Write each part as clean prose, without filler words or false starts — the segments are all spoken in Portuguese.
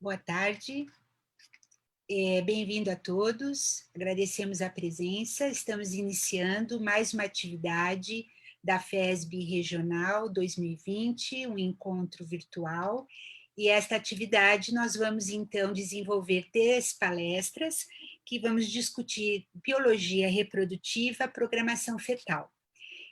Boa tarde, bem-vindo a todos, agradecemos a presença, estamos iniciando mais uma atividade da FESB Regional 2020, um encontro virtual, e esta atividade nós vamos então desenvolver 3 palestras que vamos discutir biologia reprodutiva, programação fetal.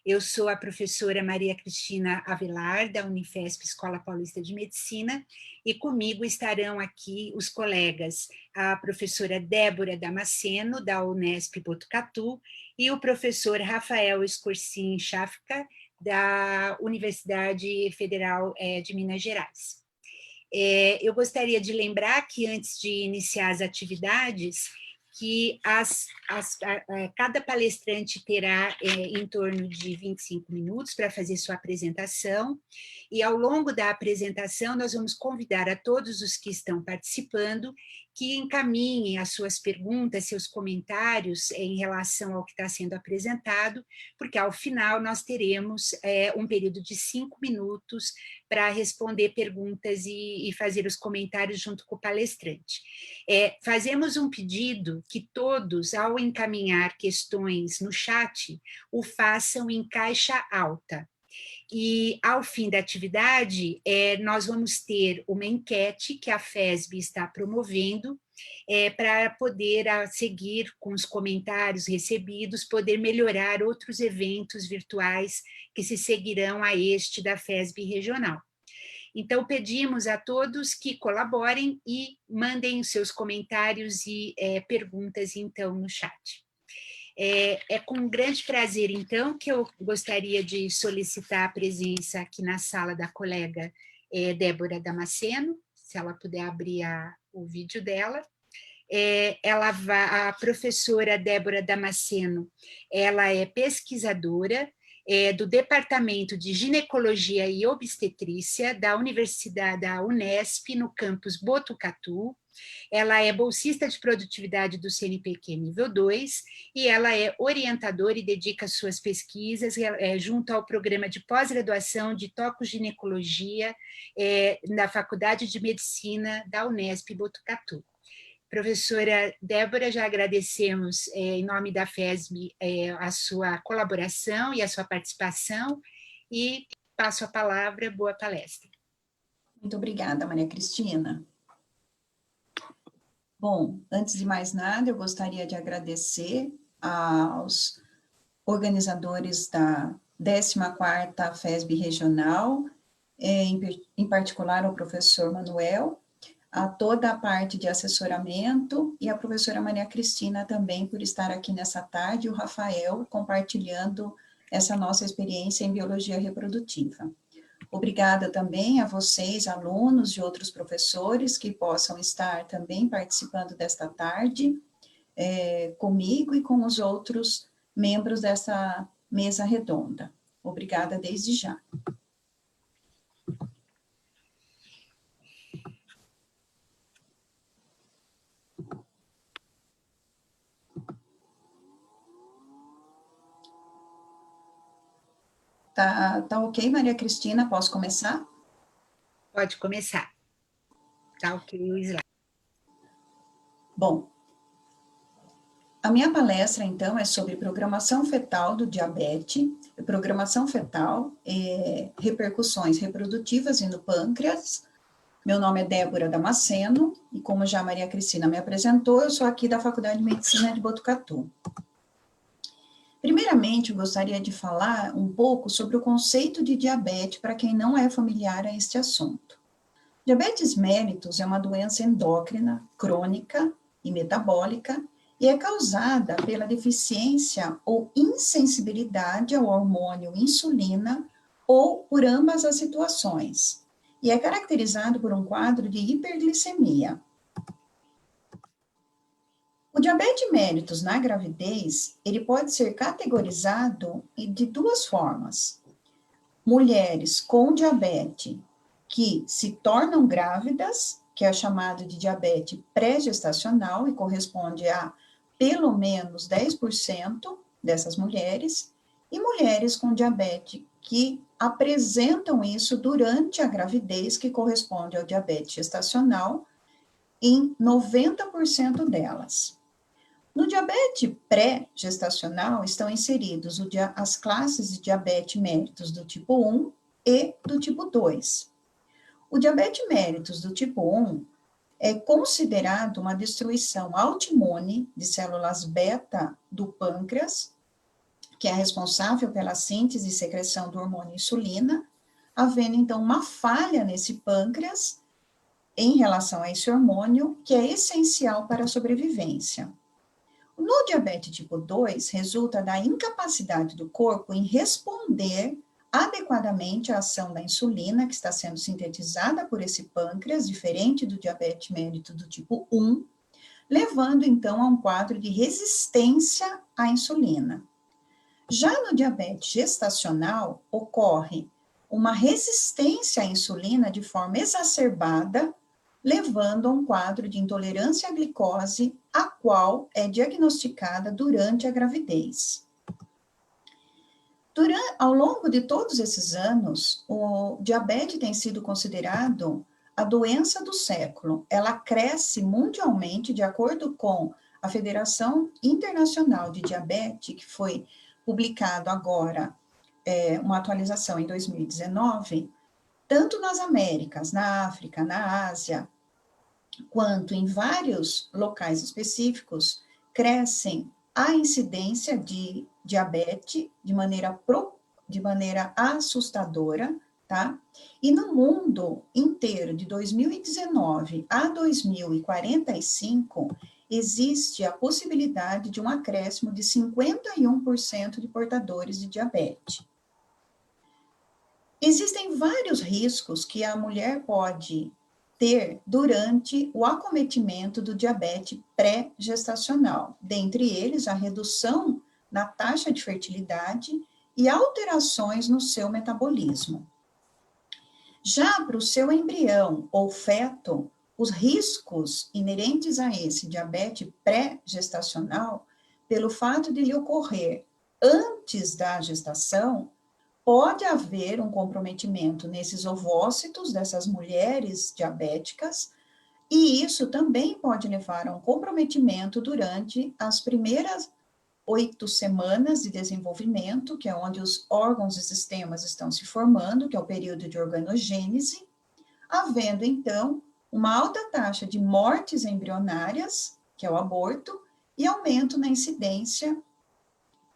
Eu sou a professora Maria Cristina Avelar, da Unifesp Escola Paulista de Medicina, e comigo estarão aqui os colegas, a professora Débora Damasceno, da Unesp Botucatu, e o professor Rafael Escorcin Chafka, da Universidade Federal de Minas Gerais. Eu gostaria de lembrar que, antes de iniciar as atividades, que cada palestrante terá em torno de 25 minutos para fazer sua apresentação, e ao longo da apresentação nós vamos convidar a todos os que estão participando que encaminhem as suas perguntas, seus comentários em relação ao que está sendo apresentado, porque ao final nós teremos um período de 5 minutos para responder perguntas e fazer os comentários junto com o palestrante. Fazemos um pedido que todos, ao encaminhar questões no chat, o façam em caixa alta. E, ao fim da atividade, nós vamos ter uma enquete que a FESB está promovendo para poder, a seguir com os comentários recebidos, poder melhorar outros eventos virtuais que se seguirão a este da FESB regional. Então, pedimos a todos que colaborem e mandem os seus comentários e perguntas, então, no chat. É com grande prazer, então, que eu gostaria de solicitar a presença aqui na sala da colega Débora Damasceno, se ela puder abrir o vídeo dela. A professora Débora Damasceno, ela é pesquisadora do Departamento de Ginecologia e Obstetrícia da Universidade da Unesp, no campus Botucatu. Ela é bolsista de produtividade do CNPq nível 2 e ela é orientadora e dedica suas pesquisas junto ao programa de pós-graduação de tocoginecologia na Faculdade de Medicina da Unesp Botucatu. Professora Débora, já agradecemos em nome da FESB a sua colaboração e a sua participação e passo a palavra, boa palestra. Muito obrigada, Maria Cristina. Bom, antes de mais nada, eu gostaria de agradecer aos organizadores da 14ª FESB Regional, em particular ao professor Manuel, a toda a parte de assessoramento e a professora Maria Cristina também por estar aqui nessa tarde, e o Rafael compartilhando essa nossa experiência em biologia reprodutiva. Obrigada também a vocês, alunos e outros professores que possam estar também participando desta tarde, comigo e com os outros membros dessa mesa redonda. Obrigada desde já. Tá ok, Maria Cristina? Posso começar? Pode começar. Tá ok o slide. Bom, a minha palestra, então, é sobre programação fetal do diabetes, programação fetal, repercussões reprodutivas e no pâncreas. Meu nome é Débora Damasceno, e como já a Maria Cristina me apresentou, eu sou aqui da Faculdade de Medicina de Botucatu. Primeiramente, eu gostaria de falar um pouco sobre o conceito de diabetes para quem não é familiar a este assunto. Diabetes mellitus é uma doença endócrina, crônica e metabólica e é causada pela deficiência ou insensibilidade ao hormônio insulina ou por ambas as situações, e é caracterizado por um quadro de hiperglicemia. O diabetes mellitus na gravidez, ele pode ser categorizado de 2 formas. Mulheres com diabetes que se tornam grávidas, que é chamado de diabetes pré-gestacional e corresponde a pelo menos 10% dessas mulheres, e mulheres com diabetes que apresentam isso durante a gravidez, que corresponde ao diabetes gestacional, em 90% delas. No diabetes pré-gestacional estão inseridos as classes de diabetes mellitus do tipo 1 e do tipo 2. O diabetes mellitus do tipo 1 é considerado uma destruição autoimune de células beta do pâncreas, que é responsável pela síntese e secreção do hormônio insulina, havendo então uma falha nesse pâncreas em relação a esse hormônio, que é essencial para a sobrevivência. No diabetes tipo 2, resulta da incapacidade do corpo em responder adequadamente à ação da insulina que está sendo sintetizada por esse pâncreas, diferente do diabetes mellitus do tipo 1, levando então a um quadro de resistência à insulina. Já no diabetes gestacional, ocorre uma resistência à insulina de forma exacerbada, levando a um quadro de intolerância à glicose, a qual é diagnosticada durante a gravidez. Ao longo de todos esses anos, o diabetes tem sido considerado a doença do século. Ela cresce mundialmente, de acordo com a Federação Internacional de Diabetes, que foi publicado agora, uma atualização em 2019, tanto nas Américas, na África, na Ásia, quanto em vários locais específicos, crescem a incidência de diabetes de maneira assustadora, tá? E no mundo inteiro, de 2019 a 2045, existe a possibilidade de um acréscimo de 51% de portadores de diabetes. Existem vários riscos que a mulher pode ter durante o acometimento do diabetes pré-gestacional, dentre eles a redução na taxa de fertilidade e alterações no seu metabolismo. Já para o seu embrião ou feto, os riscos inerentes a esse diabetes pré-gestacional, pelo fato de lhe ocorrer antes da gestação, pode haver um comprometimento nesses ovócitos dessas mulheres diabéticas, e isso também pode levar a um comprometimento durante as primeiras 8 semanas de desenvolvimento, que é onde os órgãos e sistemas estão se formando, que é o período de organogênese, havendo, então, uma alta taxa de mortes embrionárias, que é o aborto, e aumento na incidência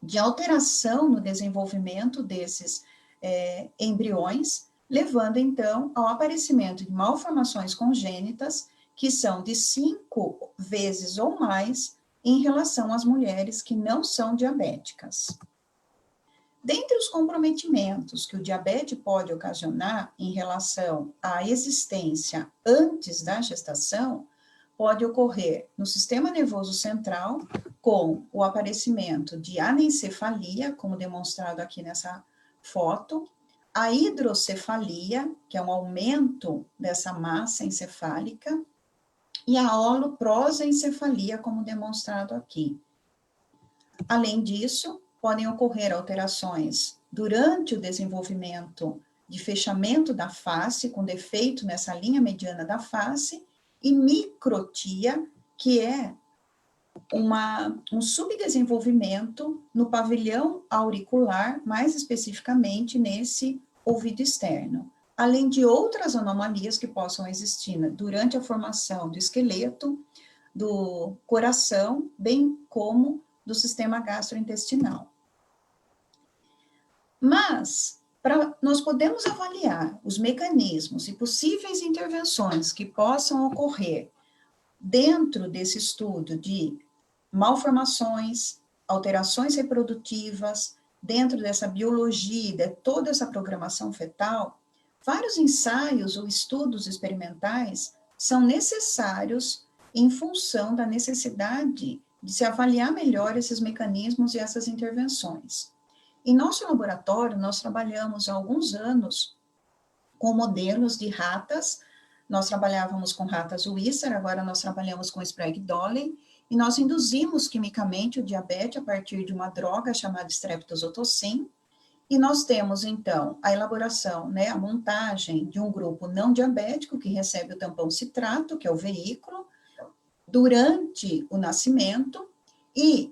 de alteração no desenvolvimento desses embriões, levando, então, ao aparecimento de malformações congênitas, que são de 5 vezes ou mais em relação às mulheres que não são diabéticas. Dentre os comprometimentos que o diabetes pode ocasionar em relação à existência antes da gestação, pode ocorrer no sistema nervoso central, com o aparecimento de anencefalia, como demonstrado aqui nessa foto, a hidrocefalia, que é um aumento dessa massa encefálica, e a holoprosencefalia, como demonstrado aqui. Além disso, podem ocorrer alterações durante o desenvolvimento de fechamento da face, com defeito nessa linha mediana da face, e microtia, que é um subdesenvolvimento no pavilhão auricular, mais especificamente nesse ouvido externo, além de outras anomalias que possam existir durante a formação do esqueleto, do coração, bem como do sistema gastrointestinal. Mas, nós podemos avaliar os mecanismos e possíveis intervenções que possam ocorrer dentro desse estudo de malformações, alterações reprodutivas, dentro dessa biologia, de toda essa programação fetal. Vários ensaios ou estudos experimentais são necessários em função da necessidade de se avaliar melhor esses mecanismos e essas intervenções. Em nosso laboratório, nós trabalhamos há alguns anos com modelos de ratas. Nós trabalhávamos com ratas Wistar, agora nós trabalhamos com Sprague-Dawley, e nós induzimos quimicamente o diabetes a partir de uma droga chamada streptozotocin, e nós temos, então, a elaboração, a montagem de um grupo não diabético que recebe o tampão citrato, que é o veículo, durante o nascimento e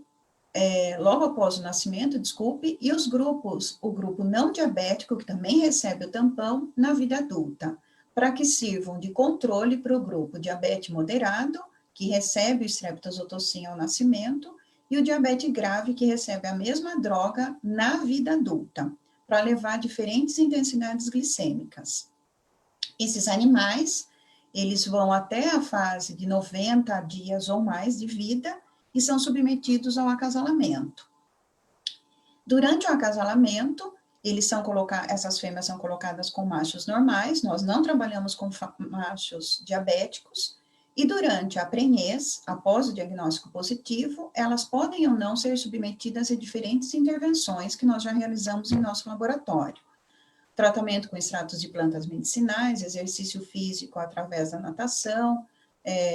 logo após o nascimento, desculpe, e os grupos, o grupo não diabético, que também recebe o tampão, na vida adulta, para que sirvam de controle para o grupo diabetes moderado, que recebe o streptozotocin ao nascimento, e o diabetes grave, que recebe a mesma droga na vida adulta, para levar diferentes intensidades glicêmicas. Esses animais, eles vão até a fase de 90 dias ou mais de vida, e são submetidos ao acasalamento. Durante o acasalamento, essas fêmeas são colocadas com machos normais, nós não trabalhamos com machos diabéticos, e durante a prenhez, após o diagnóstico positivo, elas podem ou não ser submetidas a diferentes intervenções que nós já realizamos em nosso laboratório. Tratamento com extratos de plantas medicinais, exercício físico através da natação,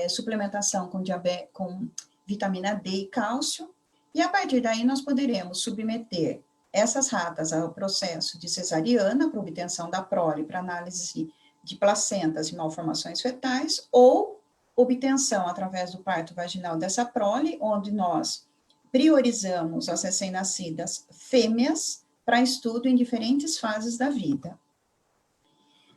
suplementação com vitamina D e cálcio, e a partir daí nós poderemos submeter essas ratas ao processo de cesariana para obtenção da prole, para análise de placentas e malformações fetais, ou obtenção através do parto vaginal dessa prole, onde nós priorizamos as recém-nascidas fêmeas para estudo em diferentes fases da vida.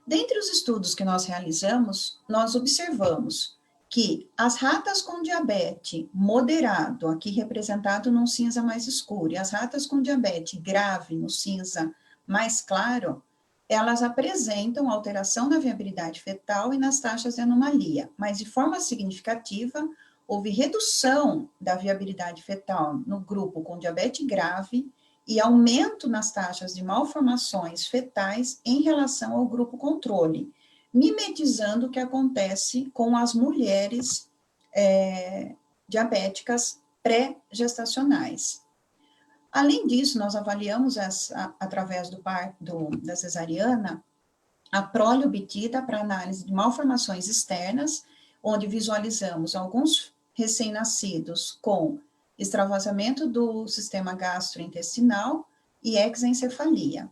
Dentre os estudos que nós realizamos, nós observamos que as ratas com diabetes moderado, aqui representado num cinza mais escuro, e as ratas com diabetes grave, no cinza mais claro, elas apresentam alteração na viabilidade fetal e nas taxas de anomalia, mas de forma significativa, houve redução da viabilidade fetal no grupo com diabetes grave e aumento nas taxas de malformações fetais em relação ao grupo controle, mimetizando o que acontece com as mulheres diabéticas pré-gestacionais. Além disso, nós avaliamos através da cesariana a prole obtida para análise de malformações externas, onde visualizamos alguns recém-nascidos com extravasamento do sistema gastrointestinal e exencefalia.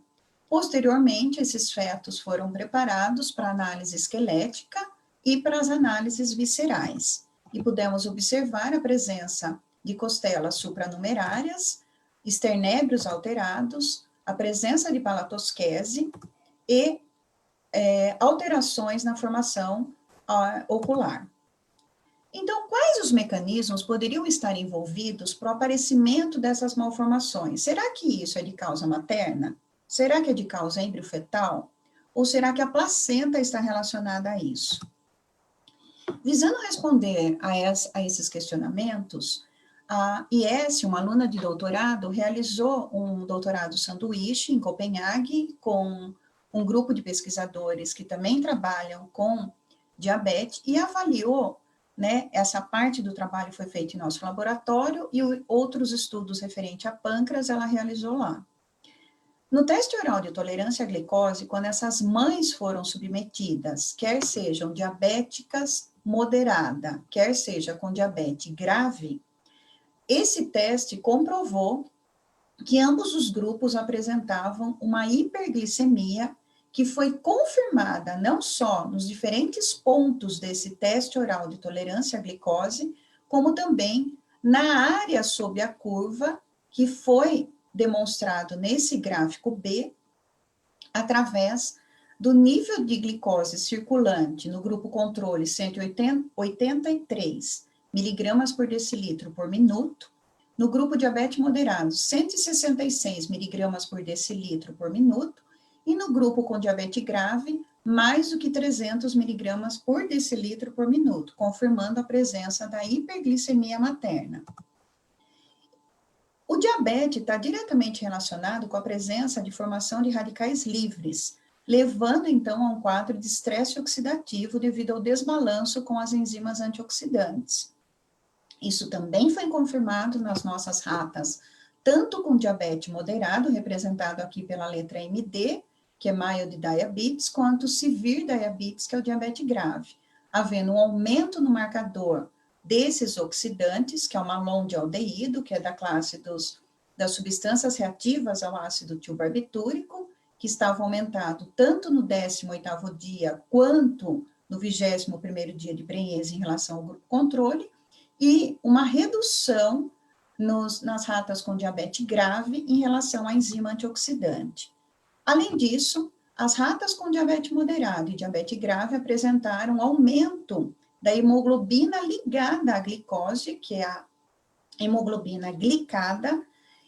Posteriormente, esses fetos foram preparados para análise esquelética e para as análises viscerais, e pudemos observar a presença de costelas supranumerárias, esternébrios alterados, a presença de palatosquese e alterações na formação ocular. Então, quais os mecanismos poderiam estar envolvidos para o aparecimento dessas malformações? Será que isso é de causa materna? Será que é de causa embriofetal? Ou será que a placenta está relacionada a isso? Visando responder a esses questionamentos, a IS, uma aluna de doutorado, realizou um doutorado sanduíche em Copenhague com um grupo de pesquisadores que também trabalham com diabetes e avaliou, essa parte do trabalho foi feita em nosso laboratório e outros estudos referentes a pâncreas ela realizou lá. No teste oral de tolerância à glicose, quando essas mães foram submetidas, quer sejam diabéticas moderada, quer seja com diabetes grave, esse teste comprovou que ambos os grupos apresentavam uma hiperglicemia que foi confirmada não só nos diferentes pontos desse teste oral de tolerância à glicose, como também na área sob a curva, que foi demonstrado nesse gráfico B, através do nível de glicose circulante no grupo controle 183 miligramas por decilitro por minuto, no grupo diabetes moderado 166 miligramas por decilitro por minuto, e no grupo com diabetes grave, mais do que 300 miligramas por decilitro por minuto, confirmando a presença da hiperglicemia materna. O diabetes está diretamente relacionado com a presença de formação de radicais livres, levando então a um quadro de estresse oxidativo devido ao desbalanço com as enzimas antioxidantes. Isso também foi confirmado nas nossas ratas, tanto com diabetes moderado, representado aqui pela letra MD, que é mild diabetes, quanto severe diabetes, que é o diabetes grave, havendo um aumento no marcador desses oxidantes, que é o malondialdeído, que é da classe das substâncias reativas ao ácido tilbarbitúrico, que estava aumentado tanto no 18º dia quanto no 21º dia de prenhez em relação ao grupo controle, e uma redução nas ratas com diabetes grave em relação à enzima antioxidante. Além disso, as ratas com diabetes moderado e diabetes grave apresentaram aumento da hemoglobina ligada à glicose, que é a hemoglobina glicada,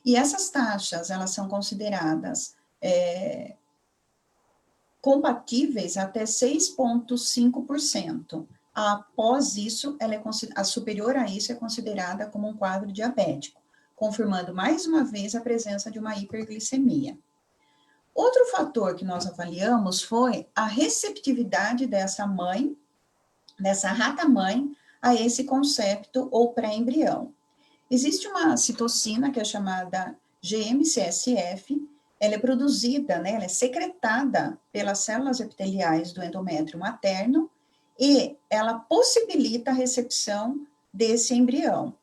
e essas taxas, elas são consideradas compatíveis até 6,5%. Após isso, a superior a isso é considerada como um quadro diabético, confirmando mais uma vez a presença de uma hiperglicemia. Outro fator que nós avaliamos foi a receptividade dessa rata-mãe, a esse concepto ou pré-embrião. Existe uma citocina que é chamada GM-CSF, ela é produzida, né, ela é secretada pelas células epiteliais do endométrio materno e ela possibilita a recepção desse embrião,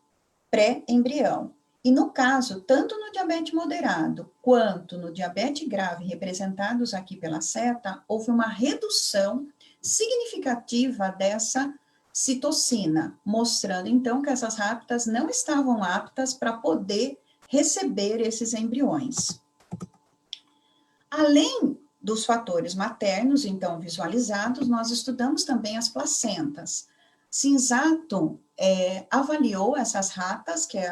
pré-embrião. E no caso, tanto no diabetes moderado quanto no diabetes grave, representados aqui pela seta, houve uma redução significativa dessa citocina, mostrando então que essas ratas não estavam aptas para poder receber esses embriões. Além dos fatores maternos, então, visualizados, nós estudamos também as placentas. Cinzato avaliou essas ratas, que é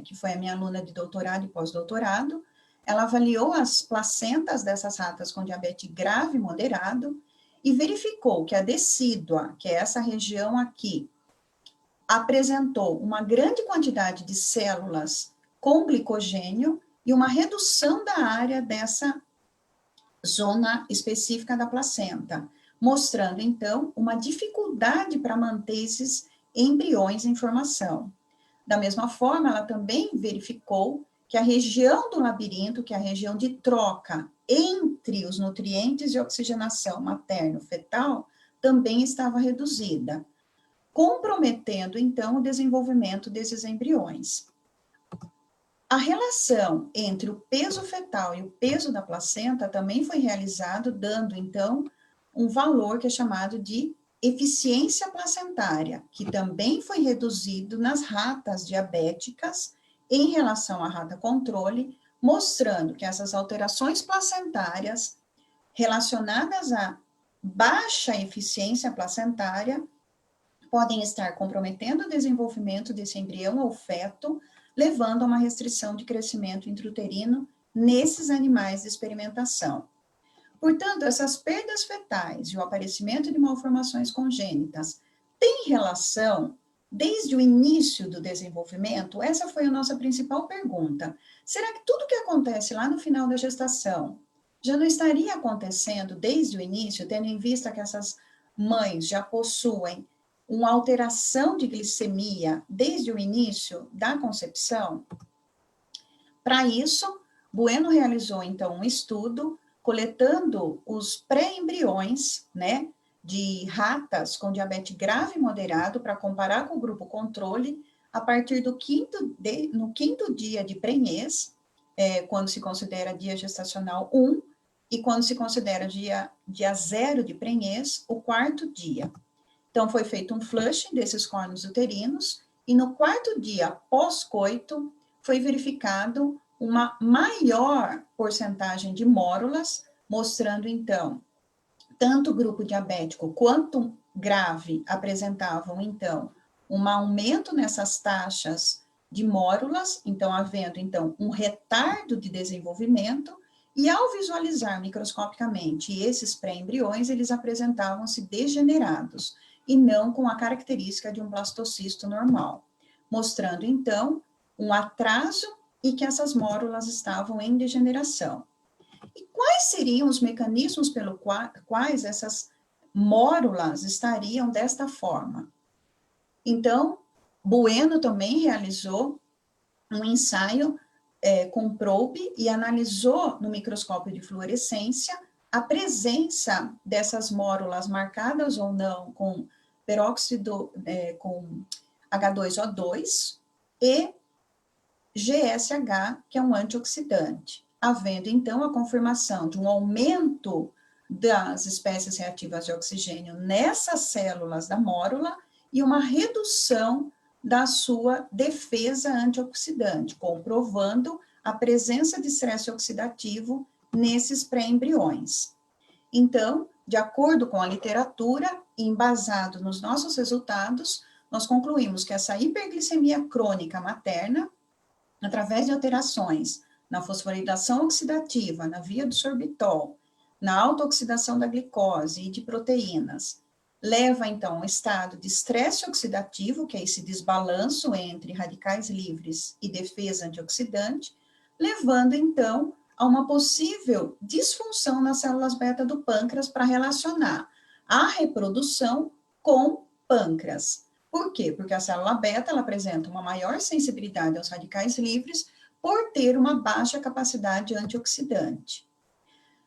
que foi a minha aluna de doutorado e pós-doutorado, ela avaliou as placentas dessas ratas com diabetes grave e moderado e verificou que a decídua, que é essa região aqui, apresentou uma grande quantidade de células com glicogênio e uma redução da área dessa zona específica da placenta, mostrando, então, uma dificuldade para manter esses embriões em formação. Da mesma forma, ela também verificou que a região do labirinto, que é a região de troca entre os nutrientes e oxigenação materno-fetal, também estava reduzida, comprometendo, então, o desenvolvimento desses embriões. A relação entre o peso fetal e o peso da placenta também foi realizado, dando, então, um valor que é chamado de eficiência placentária, que também foi reduzido nas ratas diabéticas em relação à rata controle, mostrando que essas alterações placentárias relacionadas à baixa eficiência placentária podem estar comprometendo o desenvolvimento desse embrião ou feto, levando a uma restrição de crescimento intrauterino nesses animais de experimentação. Portanto, essas perdas fetais e o aparecimento de malformações congênitas têm relação desde o início do desenvolvimento? Essa foi a nossa principal pergunta. Será que tudo que acontece lá no final da gestação já não estaria acontecendo desde o início, tendo em vista que essas mães já possuem uma alteração de glicemia desde o início da concepção? Para isso, Bueno realizou, então, um estudo coletando os pré-embriões, né, de ratas com diabetes grave e moderado para comparar com o grupo controle a partir do no quinto dia de prenhez, quando se considera dia gestacional 1, e quando se considera dia 0 de prenhez, o quarto dia. Então, foi feito um flushing desses córneos uterinos, e no quarto dia pós-coito, foi verificado uma maior porcentagem de mórulas, mostrando, então, tanto o grupo diabético quanto grave apresentavam, então, um aumento nessas taxas de mórulas, então, havendo, então, um retardo de desenvolvimento, e ao visualizar microscopicamente esses pré-embriões, eles apresentavam-se degenerados, e não com a característica de um blastocisto normal, mostrando, então, um atraso e que essas mórulas estavam em degeneração. E quais seriam os mecanismos pelos quais essas mórulas estariam desta forma? Então, Bueno também realizou um ensaio com probe e analisou no microscópio de fluorescência a presença dessas mórulas marcadas ou não com peróxido, com H2O2 e GSH, que é um antioxidante, havendo, então, a confirmação de um aumento das espécies reativas de oxigênio nessas células da mórula e uma redução da sua defesa antioxidante, comprovando a presença de estresse oxidativo nesses pré-embriões. Então, de acordo com a literatura, e embasado nos nossos resultados, nós concluímos que essa hiperglicemia crônica materna, através de alterações na fosforilação oxidativa, na via do sorbitol, na autooxidação da glicose e de proteínas, leva, então, a um estado de estresse oxidativo, que é esse desbalanço entre radicais livres e defesa antioxidante, levando, então, a uma possível disfunção nas células beta do pâncreas para relacionar a reprodução com pâncreas. Por quê? Porque a célula beta, ela apresenta uma maior sensibilidade aos radicais livres por ter uma baixa capacidade antioxidante.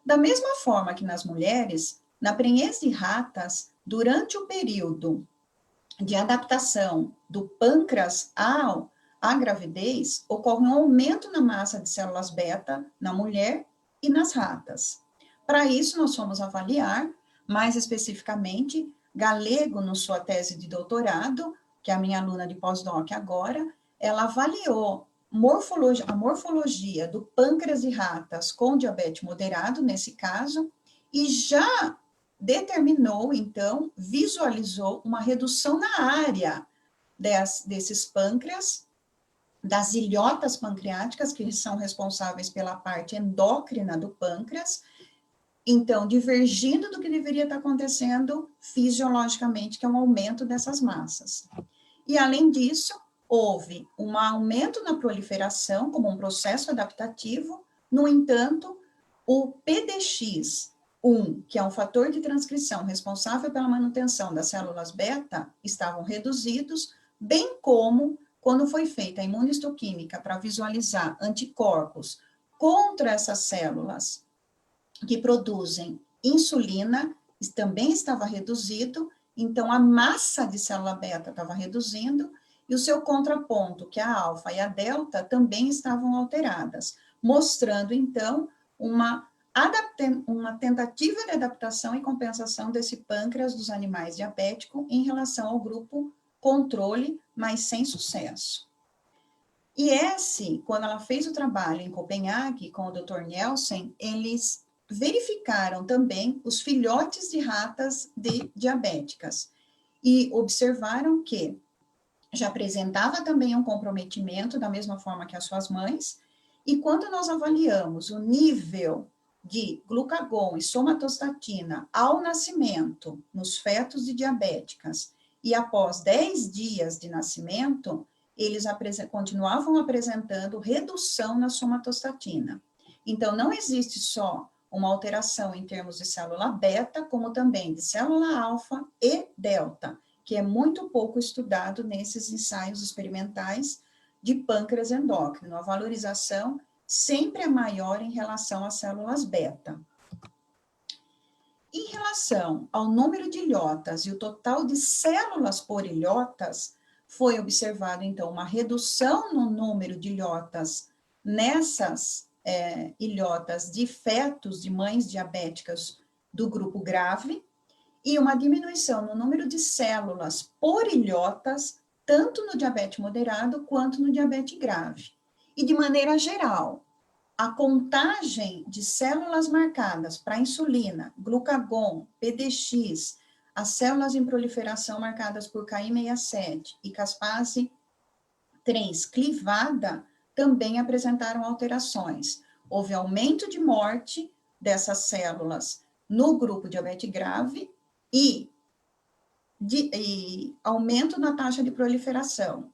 Da mesma forma que nas mulheres, na prenhez de ratas, durante o período de adaptação do pâncreas à gravidez, ocorre um aumento na massa de células beta na mulher e nas ratas. Para isso, nós fomos avaliar, mais especificamente, Galego, na sua tese de doutorado, que é a minha aluna de pós-doc agora, ela avaliou a morfologia do pâncreas de ratas com diabetes moderado, nesse caso, e já determinou, então, visualizou uma redução na área desses pâncreas, das ilhotas pancreáticas, que são responsáveis pela parte endócrina do pâncreas, então, divergindo do que deveria estar acontecendo fisiologicamente, que é um aumento dessas massas. E, além disso, houve um aumento na proliferação, como um processo adaptativo, no entanto, o PDX1, que é um fator de transcrição responsável pela manutenção das células beta, estavam reduzidos, bem como quando foi feita a imunistoquímica para visualizar anticorpos contra essas células que produzem insulina, também estava reduzido, então a massa de célula beta estava reduzindo, e o seu contraponto, que é a alfa e a delta, também estavam alteradas, mostrando, então, uma tentativa de adaptação e compensação desse pâncreas dos animais diabéticos em relação ao grupo controle, mas sem sucesso. E quando ela fez o trabalho em Copenhague com o Dr. Nielsen, eles verificaram também os filhotes de ratas diabéticas e observaram que já apresentava também um comprometimento, da mesma forma que as suas mães, e quando nós avaliamos o nível de glucagon e somatostatina ao nascimento nos fetos de diabéticas e após 10 dias de nascimento, eles continuavam apresentando redução na somatostatina. Então, não existe só uma alteração em termos de célula beta, como também de célula alfa e delta, que é muito pouco estudado nesses ensaios experimentais de pâncreas endócrino. A valorização sempre é maior em relação às células beta. Em relação ao número de ilhotas e o total de células por ilhotas, foi observado, então, uma redução no número de ilhotas nessas ilhotas de fetos de mães diabéticas do grupo grave e uma diminuição no número de células por ilhotas, tanto no diabetes moderado quanto no diabetes grave. E de maneira geral, a contagem de células marcadas para insulina, glucagon, PDX, as células em proliferação marcadas por Ki67 e caspase 3 clivada, também apresentaram alterações. Houve aumento de morte dessas células no grupo diabetes grave e aumento na taxa de proliferação.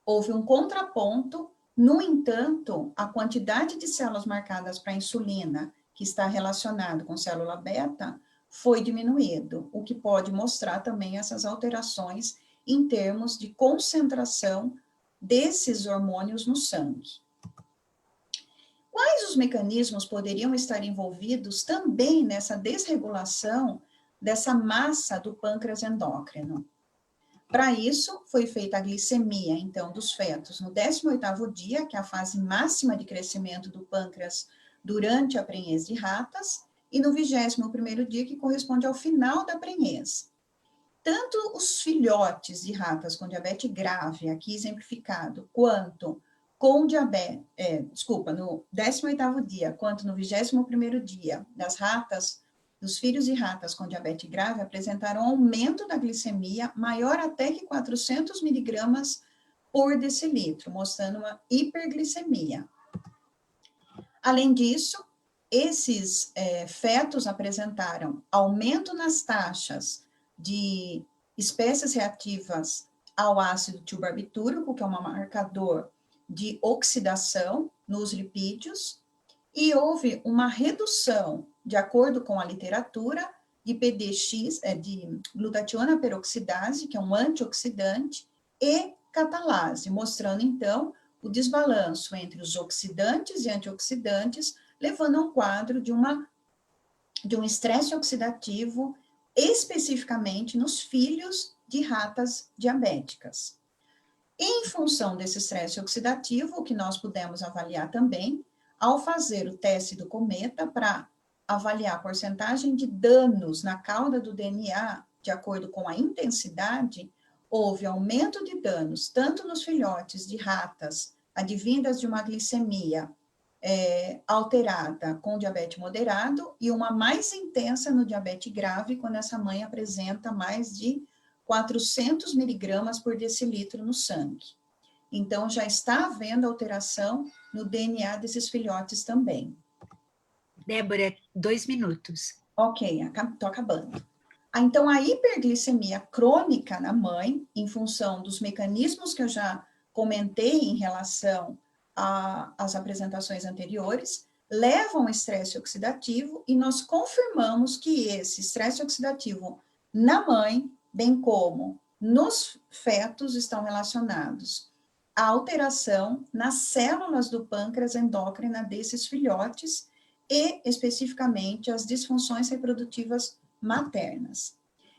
Houve um contraponto, no entanto, a quantidade de células marcadas para insulina, que está relacionado com célula beta, foi diminuído, o que pode mostrar também essas alterações em termos de concentração desses hormônios no sangue. Quais os mecanismos poderiam estar envolvidos também nessa desregulação dessa massa do pâncreas endócrino? Para isso, foi feita a glicemia, então, dos fetos no 18º dia, que é a fase máxima de crescimento do pâncreas durante a prenhez de ratas, e no 21º dia, que corresponde ao final da prenhez. tanto os filhotes de ratas com diabetes grave, aqui exemplificado, quanto com diabetes, no 18º dia, quanto no 21º dia, das ratas, dos filhos de ratas com diabetes grave, apresentaram aumento da glicemia maior até que 400 miligramas por decilitro, mostrando uma hiperglicemia. Além disso, esses fetos apresentaram aumento nas taxas de espécies reativas ao ácido tilbarbitúrico, que é um marcador de oxidação nos lipídios, e houve uma redução, de acordo com a literatura, de PDX, de glutationa peroxidase, que é um antioxidante, e catalase, mostrando, então, o desbalanço entre os oxidantes e antioxidantes, levando a um quadro de um estresse oxidativo, especificamente nos filhos de ratas diabéticas. Em função desse estresse oxidativo, o que nós pudemos avaliar também, ao fazer o teste do cometa para avaliar a porcentagem de danos na cauda do DNA, de acordo com a intensidade, houve aumento de danos tanto nos filhotes de ratas advindas de uma glicemia alterada com diabetes moderado e uma mais intensa no diabetes grave, quando essa mãe apresenta mais de 400 miligramas por decilitro no sangue. Então, já está havendo alteração no DNA desses filhotes também. Débora, 2 minutos. Ok, estou acabando. Então, a hiperglicemia crônica na mãe, em função dos mecanismos que eu já comentei em relação às apresentações anteriores, levam ao estresse oxidativo e nós confirmamos que esse estresse oxidativo na mãe, bem como nos fetos, estão relacionados à alteração nas células do pâncreas endócrina desses filhotes e, especificamente, as disfunções reprodutivas maternas.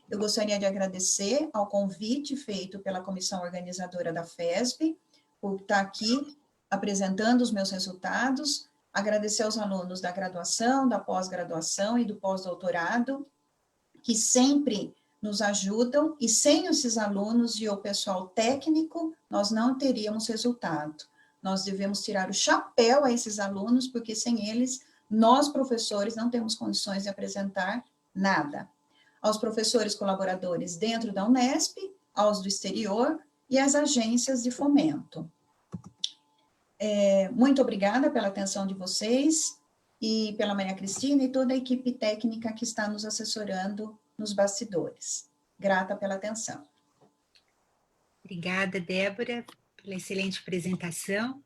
Eu gostaria de agradecer ao convite feito pela comissão organizadora da FESB, por estar aqui apresentando os meus resultados, agradecer aos alunos da graduação, da pós-graduação e do pós-doutorado, que sempre nos ajudam, e sem esses alunos e o pessoal técnico, nós não teríamos resultado. Nós devemos tirar o chapéu a esses alunos, porque sem eles, nós, professores, não temos condições de apresentar nada. Aos professores colaboradores dentro da Unesp, aos do exterior e às agências de fomento. Muito obrigada pela atenção de vocês e pela Maria Cristina e toda a equipe técnica que está nos assessorando nos bastidores. Grata pela atenção. Obrigada, Débora, pela excelente apresentação.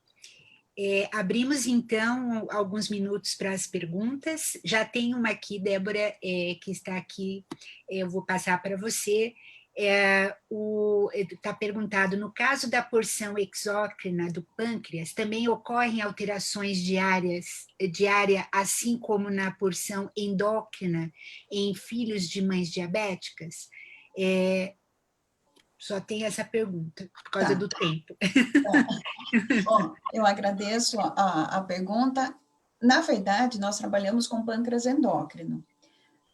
Abrimos, então, alguns minutos para as perguntas. Já tem uma aqui, Débora, que está aqui, eu vou passar para você. Está perguntado, no caso da porção exócrina do pâncreas, também ocorrem alterações diária, assim como na porção endócrina em filhos de mães diabéticas? Só tem essa pergunta, por causa do tempo. Bom, eu agradeço a pergunta. Na verdade, nós trabalhamos com pâncreas endócrino.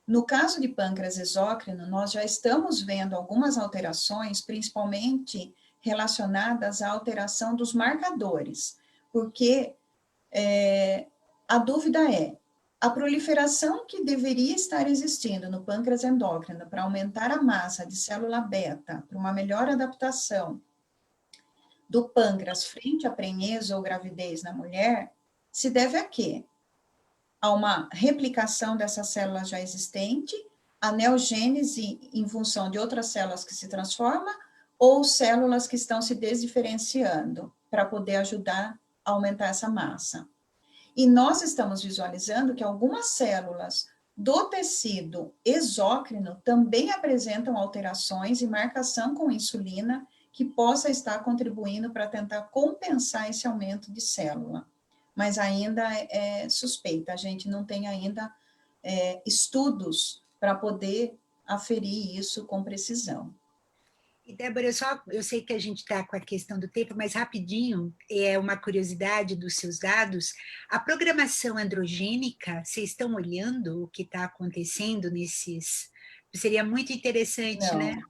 No caso de pâncreas exócrino, nós já estamos vendo algumas alterações, principalmente relacionadas à alteração dos marcadores, porque a dúvida é, a proliferação que deveria estar existindo no pâncreas endócrino para aumentar a massa de célula beta, para uma melhor adaptação do pâncreas frente à prenhez ou gravidez na mulher, se deve a quê? A uma replicação dessa célula já existente, a neogênese em função de outras células que se transformam, ou células que estão se desdiferenciando para poder ajudar a aumentar essa massa. E nós estamos visualizando que algumas células do tecido exócrino também apresentam alterações e marcação com insulina que possa estar contribuindo para tentar compensar esse aumento de célula. Mas ainda é suspeita, a gente não tem ainda estudos para poder aferir isso com precisão. E, Débora, eu sei que a gente está com a questão do tempo, mas rapidinho, uma curiosidade dos seus dados, a programação androgênica, vocês estão olhando o que está acontecendo nesses... Seria muito interessante, não, né?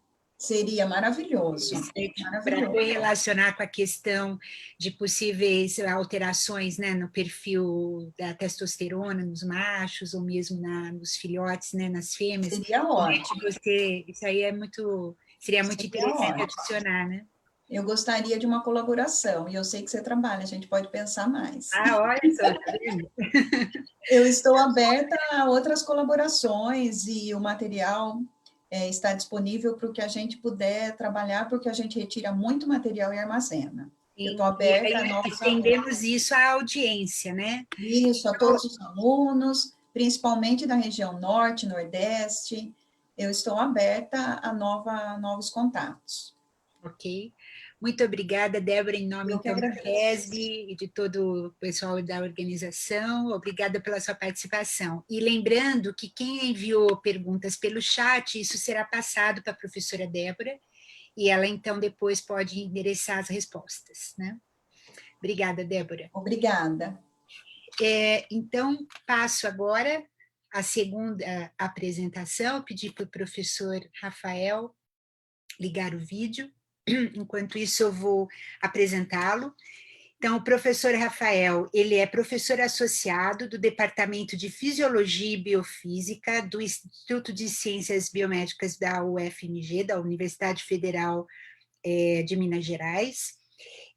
Seria maravilhoso, para maravilhoso. correlacionar com a questão de possíveis alterações, né, no perfil da testosterona nos machos, ou mesmo nos filhotes, né, nas fêmeas. Seria ótimo. Isso aí seria muito interessante ótimo. adicionar, né? Eu gostaria de uma colaboração, e eu sei que você trabalha, a gente pode pensar mais. Olha só, tá vendo? Eu estou aberta a outras colaborações, e o material está disponível para o que a gente puder trabalhar, porque a gente retira muito material e armazena. Eu estou aberta a novos estendemos isso à audiência, né? Isso, a todos os alunos, principalmente da região norte, nordeste. Eu estou aberta a novos contatos. Ok. Muito obrigada, Débora, em nome então da FESB e de todo o pessoal da organização. Obrigada pela sua participação. E lembrando que quem enviou perguntas pelo chat, isso será passado para a professora Débora, e ela então depois pode endereçar as respostas, né? Obrigada, Débora. Obrigada. Então, passo agora a segunda apresentação, pedir para o professor Rafael ligar o vídeo. Enquanto isso, eu vou apresentá-lo. Então, o professor Rafael, ele é professor associado do Departamento de Fisiologia e Biofísica do Instituto de Ciências Biomédicas da UFMG, da Universidade Federal de Minas Gerais.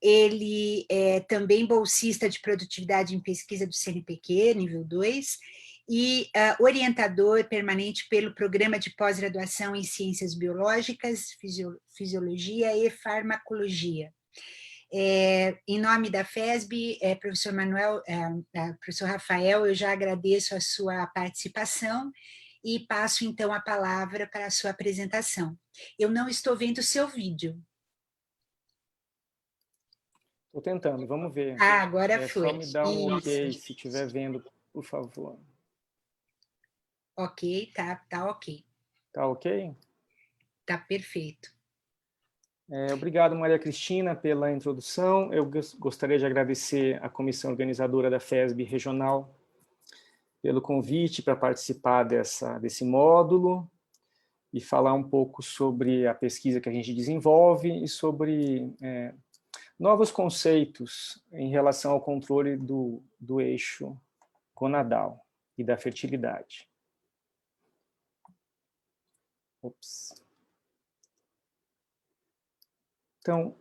Ele é também bolsista de produtividade em pesquisa do CNPq, nível 2, e orientador permanente pelo Programa de Pós-Graduação em Ciências Biológicas, Fisiologia e Farmacologia. Em nome da FESB, professor Rafael, eu já agradeço a sua participação e passo, então, a palavra para a sua apresentação. Eu não estou vendo o seu vídeo. Estou tentando, vamos ver. Agora foi. Só me dá um ok se estiver vendo, por favor. Ok, tá ok. Tá ok? Tá perfeito. Obrigado, Maria Cristina, pela introdução. Eu gostaria de agradecer à comissão organizadora da FESB Regional pelo convite para participar desse módulo e falar um pouco sobre a pesquisa que a gente desenvolve e sobre novos conceitos em relação ao controle do eixo gonadal e da fertilidade. Então,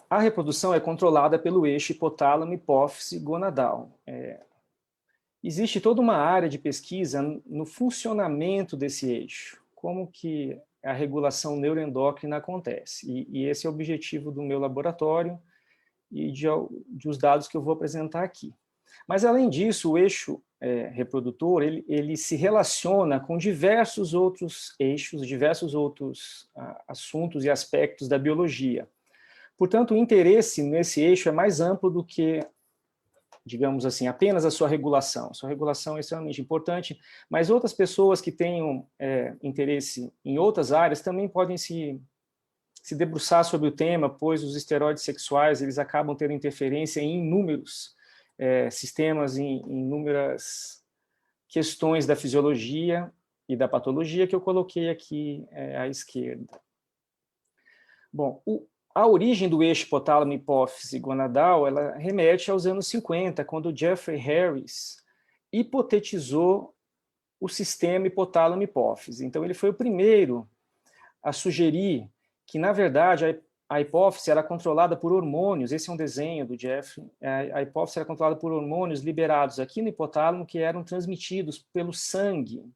a reprodução é controlada pelo eixo hipotálamo-hipófise-gonadal. Existe toda uma área de pesquisa no funcionamento desse eixo, como que a regulação neuroendócrina acontece. E esse é o objetivo do meu laboratório e de os dados que eu vou apresentar aqui. Mas, além disso, o eixo reprodutor, ele se relaciona com diversos outros eixos, diversos outros assuntos e aspectos da biologia. Portanto, o interesse nesse eixo é mais amplo do que, digamos assim, apenas a sua regulação. A sua regulação é extremamente importante, mas outras pessoas que tenham interesse em outras áreas também podem se debruçar sobre o tema, pois os esteroides sexuais eles acabam tendo interferência em inúmeros sistemas, em inúmeras questões da fisiologia e da patologia que eu coloquei aqui à esquerda. Bom, a origem do eixo hipotálamo-hipófise-gonadal, ela remete aos anos 50, quando Jeffrey Harris hipotetizou o sistema hipotálamo-hipófise. Então, ele foi o primeiro a sugerir que, na verdade, a hipófise era controlada por hormônios. Esse é um desenho do Jeffrey. A hipófise era controlada por hormônios liberados aqui no hipotálamo, que eram transmitidos pelo sangue,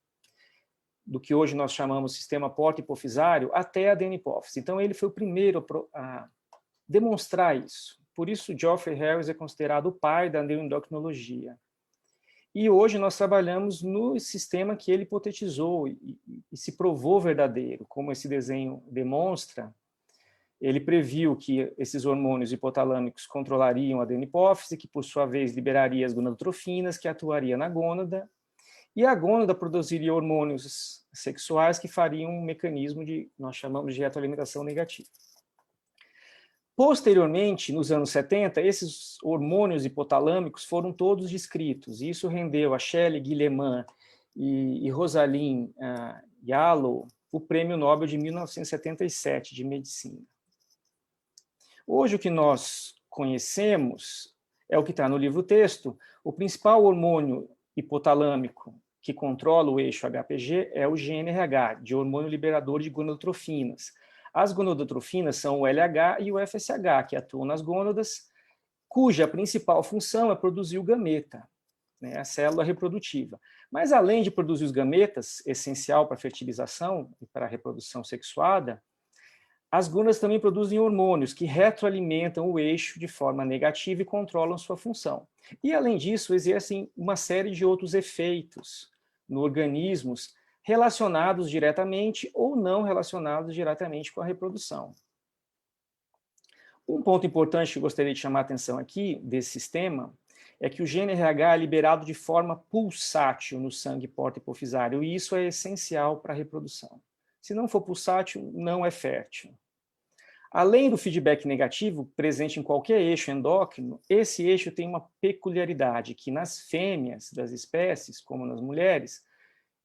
do que hoje nós chamamos sistema porto-hipofisário, até a adenopófise. Então, ele foi o primeiro a demonstrar isso. Por isso, Geoffrey Harris é considerado o pai da neuroendocrinologia. E hoje nós trabalhamos no sistema que ele hipotetizou e se provou verdadeiro, como esse desenho demonstra. Ele previu que esses hormônios hipotalâmicos controlariam a adenopófise, que por sua vez liberaria as gonadotrofinas, que atuaria na gônada, e a gônada produziria hormônios sexuais que fariam um mecanismo nós chamamos de retroalimentação negativa. Posteriormente, nos anos 70, esses hormônios hipotalâmicos foram todos descritos, e isso rendeu a Shelley Guillemant e Rosalind Yalow, o Prêmio Nobel de 1977 de Medicina. Hoje, o que nós conhecemos é o que está no livro-texto. O principal hormônio hipotalâmico que controla o eixo HPG é o GnRH, de hormônio liberador de gonadotrofinas. As gonadotrofinas são o LH e o FSH, que atuam nas gônadas, cuja principal função é produzir o gameta, né, a célula reprodutiva. Mas, além de produzir os gametas, essencial para a fertilização e para a reprodução sexuada, as gônadas também produzem hormônios que retroalimentam o eixo de forma negativa e controlam sua função. E, além disso, exercem uma série de outros efeitos no organismo relacionados diretamente ou não relacionados diretamente com a reprodução. Um ponto importante que eu gostaria de chamar a atenção aqui desse sistema é que o GnRH é liberado de forma pulsátil no sangue porta-hipofisário, e isso é essencial para a reprodução. Se não for pulsátil, não é fértil. Além do feedback negativo, presente em qualquer eixo endócrino, esse eixo tem uma peculiaridade, que nas fêmeas das espécies, como nas mulheres,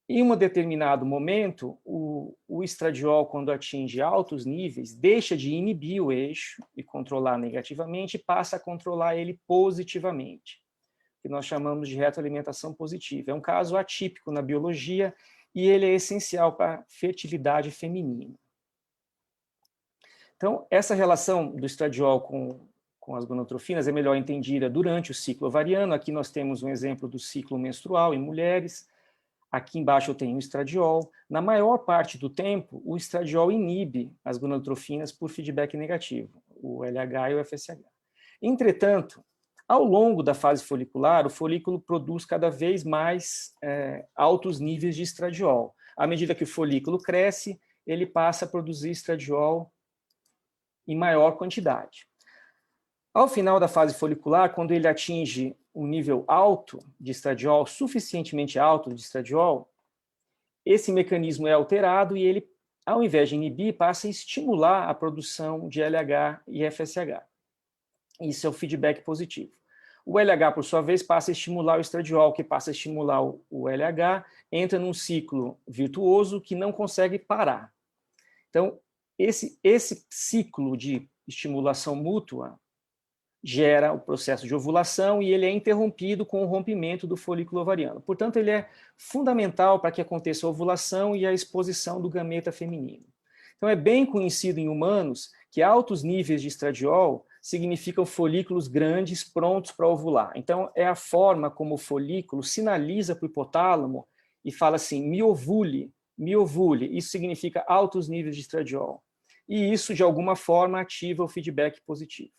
em um determinado momento, o estradiol, quando atinge altos níveis, deixa de inibir o eixo e controlar negativamente e passa a controlar ele positivamente, que nós chamamos de retroalimentação positiva. É um caso atípico na biologia e ele é essencial para a fertilidade feminina. Então, essa relação do estradiol com as gonadotrofinas é melhor entendida durante o ciclo ovariano. Aqui nós temos um exemplo do ciclo menstrual em mulheres. Aqui embaixo eu tenho o estradiol. Na maior parte do tempo, o estradiol inibe as gonadotrofinas por feedback negativo, o LH e o FSH. Entretanto, ao longo da fase folicular, o folículo produz cada vez mais altos níveis de estradiol. À medida que o folículo cresce, ele passa a produzir estradiol em maior quantidade. Ao final da fase folicular, quando ele atinge um nível alto de estradiol, suficientemente alto de estradiol, esse mecanismo é alterado e ele, ao invés de inibir, passa a estimular a produção de LH e FSH. Isso é o feedback positivo. O LH, por sua vez, passa a estimular o estradiol, que passa a estimular o LH, entra num ciclo virtuoso que não consegue parar. Então, esse ciclo de estimulação mútua gera o processo de ovulação e ele é interrompido com o rompimento do folículo ovariano. Portanto, ele é fundamental para que aconteça a ovulação e a exposição do gameta feminino. Então, é bem conhecido em humanos que altos níveis de estradiol significam folículos grandes prontos para ovular. Então, é a forma como o folículo sinaliza para o hipotálamo e fala assim, me ovule, me ovule. Isso significa altos níveis de estradiol. E isso, de alguma forma, ativa o feedback positivo.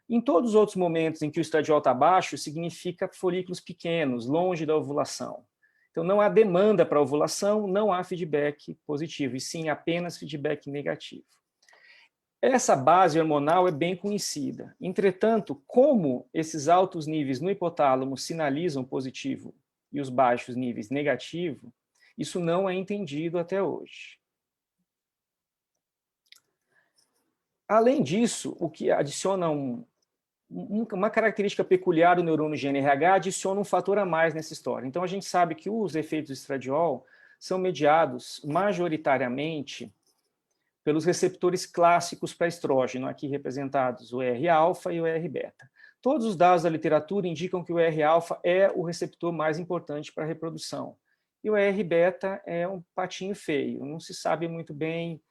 Em todos os outros momentos em que o estradiol está baixo, significa folículos pequenos, longe da ovulação. Então, não há demanda para ovulação, não há feedback positivo, e sim apenas feedback negativo. Essa base hormonal é bem conhecida. Entretanto, como esses altos níveis no hipotálamo sinalizam positivo e os baixos níveis negativo, isso não é entendido até hoje. Além disso, o que adiciona uma característica peculiar do neurônio GnRH adiciona um fator a mais nessa história. Então, a gente sabe que os efeitos do estradiol são mediados majoritariamente pelos receptores clássicos para estrógeno, aqui representados o ER-alfa e o ER-beta. Todos os dados da literatura indicam que o ER-alfa é o receptor mais importante para a reprodução. E o ER-beta é um patinho feio, não se sabe muito bem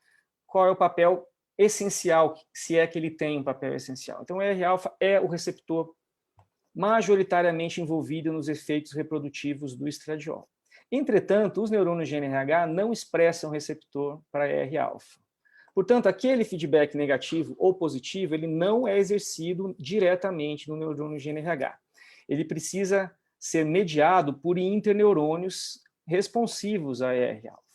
qual é o papel essencial, se é que ele tem um papel essencial. Então, o ER-alfa é o receptor majoritariamente envolvido nos efeitos reprodutivos do estradiol. Entretanto, os neurônios GnRH não expressam receptor para ER-alfa. Portanto, aquele feedback negativo ou positivo, ele não é exercido diretamente no neurônio GnRH. Ele precisa ser mediado por interneurônios responsivos a ER-alfa.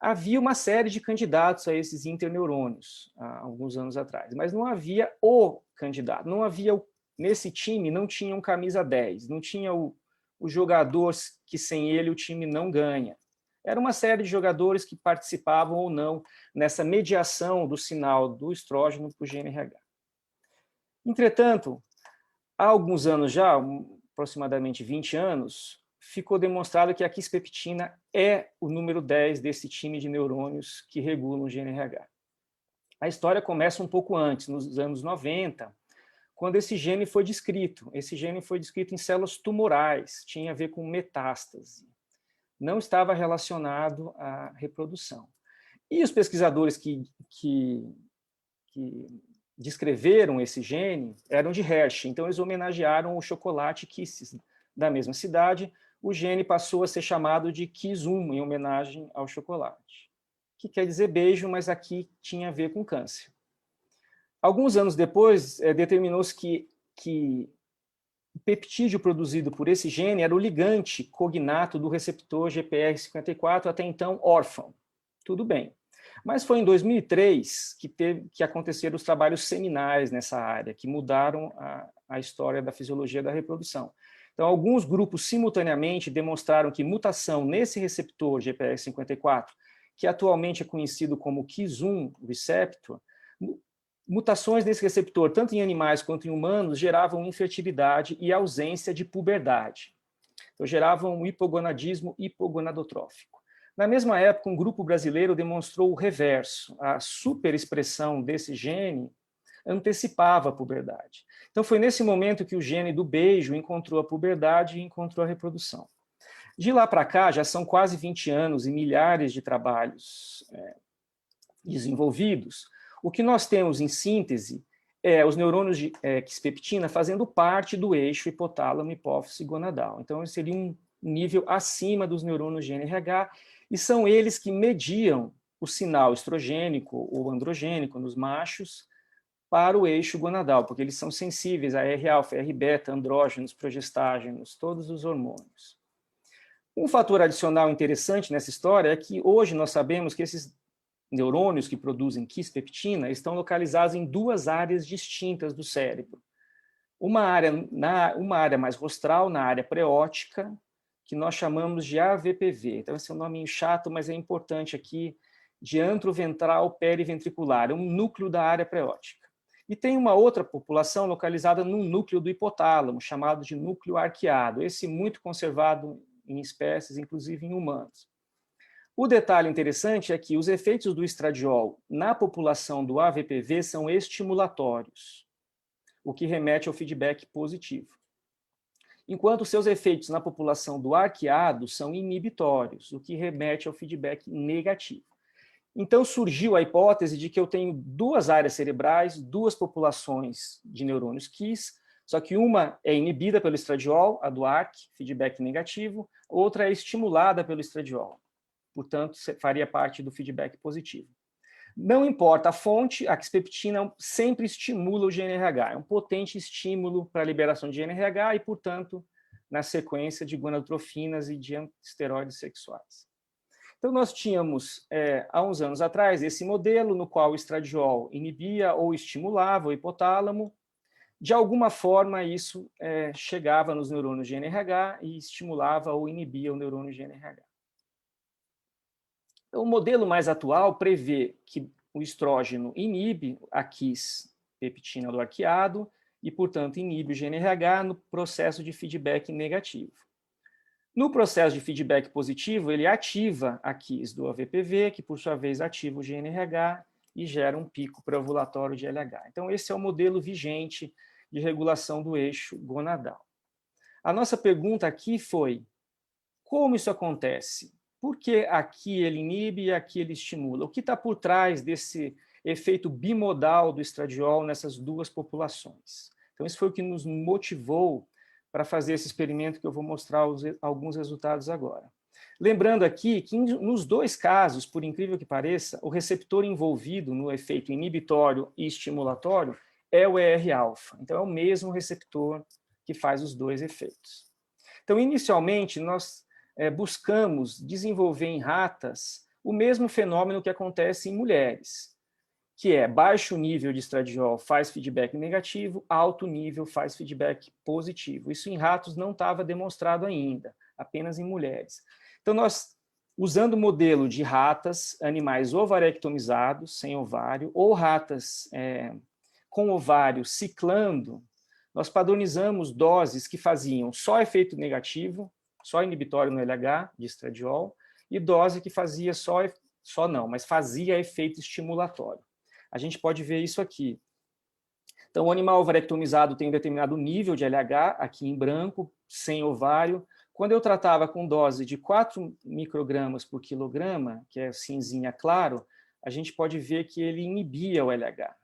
Havia uma série de candidatos a esses interneurônios há alguns anos atrás, mas não havia o candidato, não havia, nesse time não tinha um camisa 10, não tinha o jogador que sem ele o time não ganha. Era uma série de jogadores que participavam ou não nessa mediação do sinal do estrógeno para o GnRH. Entretanto, há alguns anos já, aproximadamente 20 anos, ficou demonstrado que a quispeptina é o número 10 desse time de neurônios que regulam o GNRH. A história começa um pouco antes, nos anos 90, quando esse gene foi descrito. Esse gene foi descrito em células tumorais, tinha a ver com metástase. Não estava relacionado à reprodução. E os pesquisadores que descreveram esse gene eram de Hershey, então eles homenagearam o chocolate Kisses da mesma cidade. O gene passou a ser chamado de Kiss1, em homenagem ao chocolate, que quer dizer beijo, mas aqui tinha a ver com câncer. Alguns anos depois, determinou-se que o peptídeo produzido por esse gene era o ligante cognato do receptor GPR54, até então órfão. Tudo bem. Mas foi em 2003 que aconteceram os trabalhos seminais nessa área, que mudaram a história da fisiologia da reprodução. Então, alguns grupos simultaneamente demonstraram que mutação nesse receptor GPR54, que atualmente é conhecido como Kiss1 receptor, mutações nesse receptor, tanto em animais quanto em humanos, geravam infertilidade e ausência de puberdade. Então, geravam um hipogonadismo hipogonadotrófico. Na mesma época, um grupo brasileiro demonstrou o reverso. A superexpressão desse gene antecipava a puberdade. Então, foi nesse momento que o gene do beijo encontrou a puberdade e encontrou a reprodução. De lá para cá, já são quase 20 anos e milhares de trabalhos desenvolvidos. O que nós temos, em síntese, é os neurônios de quispeptina fazendo parte do eixo hipotálamo, hipófise gonadal. Então, seria um nível acima dos neurônios de GNRH, e são eles que mediam o sinal estrogênico ou androgênico nos machos para o eixo gonadal, porque eles são sensíveis a R-alfa, R-beta, andrógenos, progestágenos, todos os hormônios. Um fator adicional interessante nessa história é que hoje nós sabemos que esses neurônios que produzem quispeptina estão localizados em duas áreas distintas do cérebro. Uma área mais rostral, na área preótica, que nós chamamos de AVPV. Então, esse é um nome chato, mas é importante aqui, de antroventral periventricular, é um núcleo da área preótica. E tem uma outra população localizada num núcleo do hipotálamo, chamado de núcleo arqueado, esse muito conservado em espécies, inclusive em humanos. O detalhe interessante é que os efeitos do estradiol na população do AVPV são estimulatórios, o que remete ao feedback positivo. Enquanto seus efeitos na população do arqueado são inibitórios, o que remete ao feedback negativo. Então surgiu a hipótese de que eu tenho duas áreas cerebrais, duas populações de neurônios Kiss, só que uma é inibida pelo estradiol, a do ARC, feedback negativo, outra é estimulada pelo estradiol, portanto faria parte do feedback positivo. Não importa a fonte, a quispeptina sempre estimula o GNRH, é um potente estímulo para a liberação de GNRH e, portanto, na sequência de gonadotrofinas e de antisteroides sexuais. Então, nós tínhamos, há uns anos atrás, esse modelo no qual o estradiol inibia ou estimulava o hipotálamo. De alguma forma, isso chegava nos neurônios GNRH e estimulava ou inibia o neurônio GNRH. Então, o modelo mais atual prevê que o estrógeno inibe a quispeptina do arqueado e, portanto, inibe o GNRH no processo de feedback negativo. No processo de feedback positivo, ele ativa a quis do AVPV, que, por sua vez, ativa o GNRH e gera um pico pré-ovulatório de LH. Então, esse é o modelo vigente de regulação do eixo gonadal. A nossa pergunta aqui foi: como isso acontece? Por que aqui ele inibe e aqui ele estimula? O que está por trás desse efeito bimodal do estradiol nessas duas populações? Então, isso foi o que nos motivou para fazer esse experimento que eu vou mostrar alguns resultados agora. Lembrando aqui que nos dois casos, por incrível que pareça, o receptor envolvido no efeito inibitório e estimulatório é o ER-alfa. Então, é o mesmo receptor que faz os dois efeitos. Então, inicialmente, nós buscamos desenvolver em ratas o mesmo fenômeno que acontece em mulheres, que é baixo nível de estradiol faz feedback negativo, alto nível faz feedback positivo. Isso em ratos não estava demonstrado ainda, apenas em mulheres. Então, nós, usando o modelo de ratas, animais ovarectomizados, sem ovário, ou ratas com ovário ciclando, nós padronizamos doses que faziam só efeito negativo, só inibitório no LH, de estradiol, e dose que fazia mas fazia efeito estimulatório. A gente pode ver isso aqui. Então, o animal ovarectomizado tem um determinado nível de LH, aqui em branco, sem ovário. Quando eu tratava com dose de 4 microgramas por quilograma, que é cinzinha claro, a gente pode ver que ele inibia o LH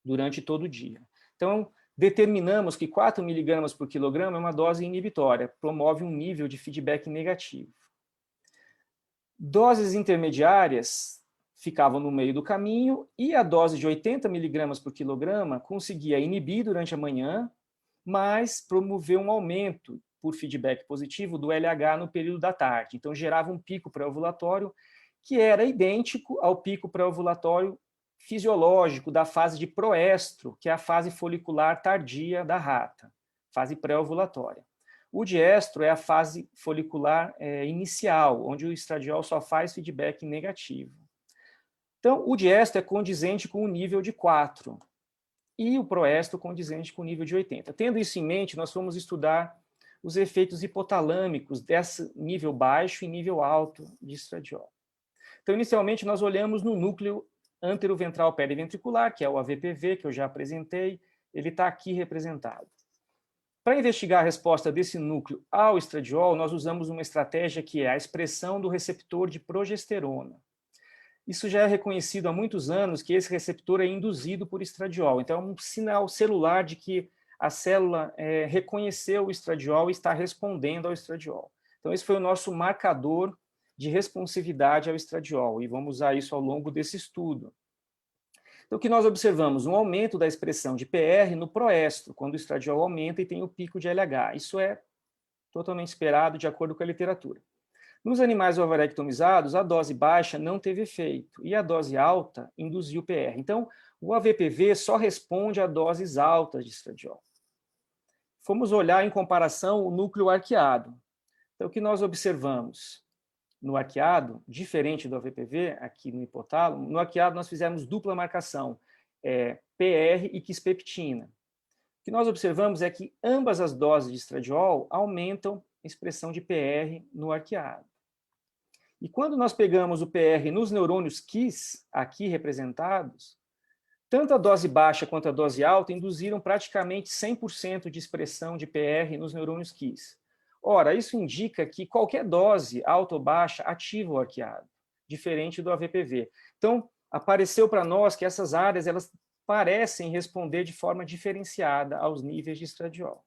durante todo o dia. Então, determinamos que 4 miligramas por quilograma é uma dose inibitória, promove um nível de feedback negativo. Doses intermediárias ficavam no meio do caminho e a dose de 80 miligramas por quilograma conseguia inibir durante a manhã, mas promover um aumento por feedback positivo do LH no período da tarde. Então, gerava um pico pré-ovulatório que era idêntico ao pico pré-ovulatório fisiológico da fase de proestro, que é a fase folicular tardia da rata, fase pré-ovulatória. O diestro é a fase folicular inicial, onde o estradiol só faz feedback negativo. Então, o diestro é condizente com o nível de 4 e o proestro condizente com o nível de 80. Tendo isso em mente, nós fomos estudar os efeitos hipotalâmicos desse nível baixo e nível alto de estradiol. Então, inicialmente, nós olhamos no núcleo anteroventral periventricular, que é o AVPV, que eu já apresentei, ele está aqui representado. Para investigar a resposta desse núcleo ao estradiol, nós usamos uma estratégia que é a expressão do receptor de progesterona. Isso já é reconhecido há muitos anos que esse receptor é induzido por estradiol. Então, é um sinal celular de que a célula reconheceu o estradiol e está respondendo ao estradiol. Então, esse foi o nosso marcador de responsividade ao estradiol, e vamos usar isso ao longo desse estudo. Então, o que nós observamos? Um aumento da expressão de PR no proestro, quando o estradiol aumenta e tem o pico de LH. Isso é totalmente esperado de acordo com a literatura. Nos animais ovarectomizados, a dose baixa não teve efeito, e a dose alta induziu PR. Então, o AVPV só responde a doses altas de estradiol. Fomos olhar em comparação o núcleo arqueado. Então, o que nós observamos? No arqueado, diferente do AVPV, aqui no hipotálamo, no arqueado nós fizemos dupla marcação, PR e quispeptina. O que nós observamos é que ambas as doses de estradiol aumentam a expressão de PR no arqueado. E quando nós pegamos o PR nos neurônios Kiss, aqui representados, tanto a dose baixa quanto a dose alta induziram praticamente 100% de expressão de PR nos neurônios Kiss. Ora, isso indica que qualquer dose, alta ou baixa, ativa o arqueado, diferente do AVPV. Então, apareceu para nós que essas áreas elas parecem responder de forma diferenciada aos níveis de estradiol.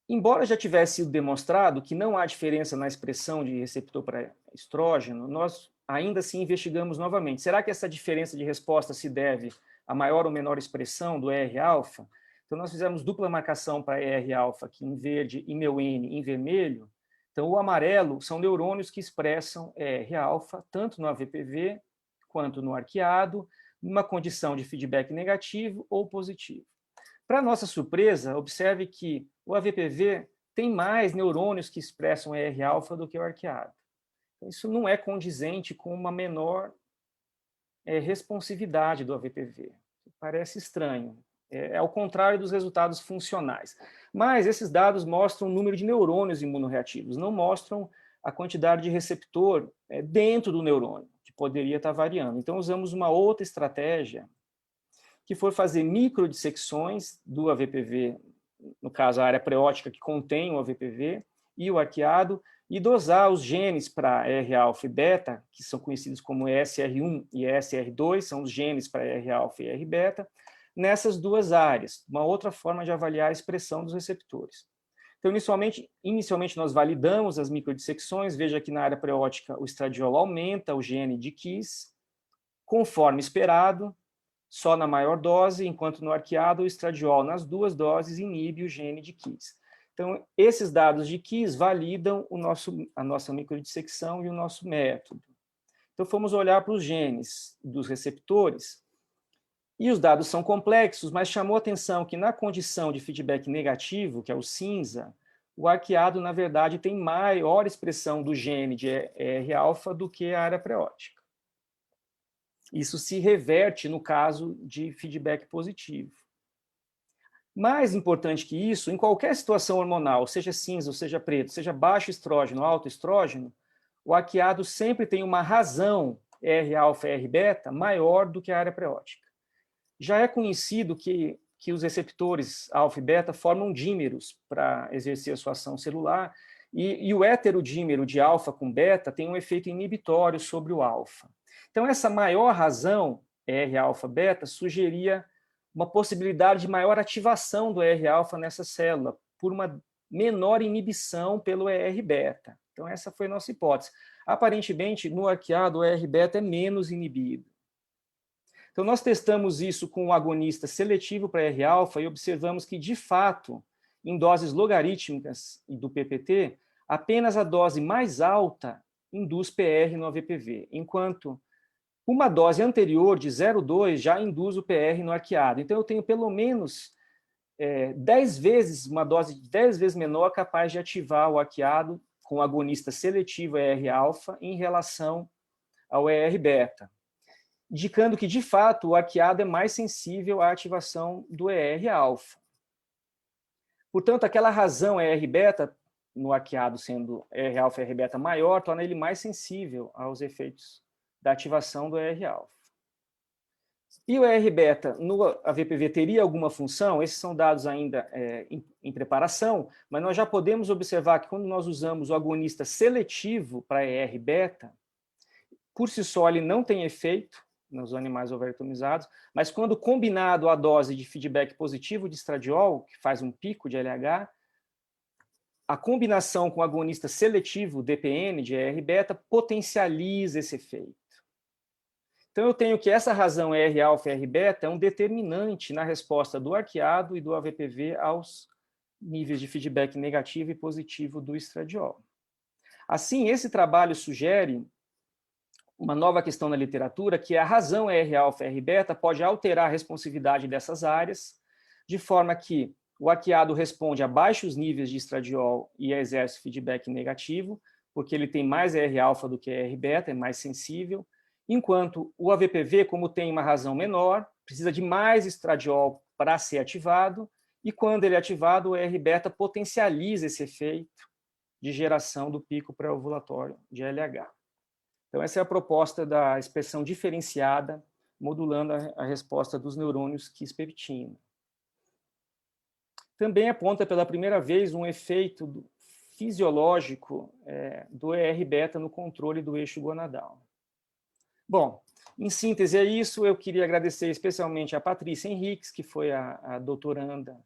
Embora já tivesse sido demonstrado que não há diferença na expressão de receptor para estrógeno, nós ainda assim investigamos novamente. Será que essa diferença de resposta se deve a maior ou menor expressão do ER-alfa? Então, nós fizemos dupla marcação para ER-alfa aqui em verde e meu N em vermelho. Então, o amarelo são neurônios que expressam ER-alfa, tanto no AVPV quanto no arqueado, numa condição de feedback negativo ou positivo. Para nossa surpresa, observe que o AVPV tem mais neurônios que expressam ER-alfa do que o arqueado. Isso não é condizente com uma menor responsividade do AVPV. Parece estranho. É ao contrário dos resultados funcionais. Mas esses dados mostram o número de neurônios imunorreativos, não mostram a quantidade de receptor dentro do neurônio, que poderia estar variando. Então, usamos uma outra estratégia, que foi fazer microdissecções do AVPV, no caso a área preótica que contém o AVPV e o arqueado, e dosar os genes para ER-alfa e beta, que são conhecidos como ESR1 e ESR2, são os genes para ER-alfa e ER-beta, nessas duas áreas, uma outra forma de avaliar a expressão dos receptores. Então, inicialmente nós validamos as microdissecções, veja que na área preótica o estradiol aumenta o gene de Kiss, conforme esperado, só na maior dose, enquanto no arqueado o estradiol nas duas doses inibe o gene de Kiss. Então, esses dados de Kiss validam a nossa microdissecção e o nosso método. Então, fomos olhar para os genes dos receptores, e os dados são complexos, mas chamou a atenção que na condição de feedback negativo, que é o cinza, o arqueado, na verdade, tem maior expressão do gene de ER-alfa do que a área preótica. Isso se reverte no caso de feedback positivo. Mais importante que isso, em qualquer situação hormonal, seja cinza ou seja preto, seja baixo estrógeno ou alto estrógeno, o arqueado sempre tem uma razão R-alfa e R-beta maior do que a área preótica. Já é conhecido que os receptores alfa e beta formam dímeros para exercer a sua ação celular, e o heterodímero de alfa com beta tem um efeito inibitório sobre o alfa. Então, essa maior razão, R-alfa-beta, sugeria uma possibilidade de maior ativação do R-alfa nessa célula, por uma menor inibição pelo R-beta. Então, essa foi a nossa hipótese. Aparentemente, no arqueado, o R-beta é menos inibido. Então, nós testamos isso com um agonista seletivo para R-alfa e observamos que, de fato, em doses logarítmicas do PPT, apenas a dose mais alta induz PR no AVPV, enquanto uma dose anterior de 0,2 já induz o PR no arqueado. Então, eu tenho pelo menos 10 vezes, uma dose de 10 vezes menor capaz de ativar o arqueado com o agonista seletivo ER-alfa em relação ao ER-beta, indicando que, de fato, o arqueado é mais sensível à ativação do ER-alfa. Portanto, aquela razão ER-beta, no arqueado sendo ER-alfa e ER-beta maior, torna ele mais sensível aos efeitos da ativação do ER-alfa. E o ER-beta no AVPV teria alguma função? Esses são dados ainda em preparação, mas nós já podemos observar que quando nós usamos o agonista seletivo para ER-beta, por si só ele não tem efeito nos animais overtomizados, mas quando combinado à dose de feedback positivo de estradiol, que faz um pico de LH, a combinação com o agonista seletivo DPN de ER-beta potencializa esse efeito. Então, eu tenho que essa razão R-alfa e R-beta é um determinante na resposta do arqueado e do AVPV aos níveis de feedback negativo e positivo do estradiol. Assim, esse trabalho sugere uma nova questão na literatura, que a razão R-alfa e R-beta pode alterar a responsividade dessas áreas, de forma que o arqueado responde a baixos níveis de estradiol e exerce feedback negativo, porque ele tem mais R-alfa do que R-beta, é mais sensível, enquanto o AVPV, como tem uma razão menor, precisa de mais estradiol para ser ativado, e quando ele é ativado, o R-beta potencializa esse efeito de geração do pico pré-ovulatório de LH. Então, essa é a proposta da expressão diferenciada, modulando a resposta dos neurônios quispertina. Também aponta pela primeira vez um efeito fisiológico do ER-beta no controle do eixo gonadal. Bom, em síntese é isso. Eu queria agradecer especialmente a Patrícia Henriques, que foi a doutoranda,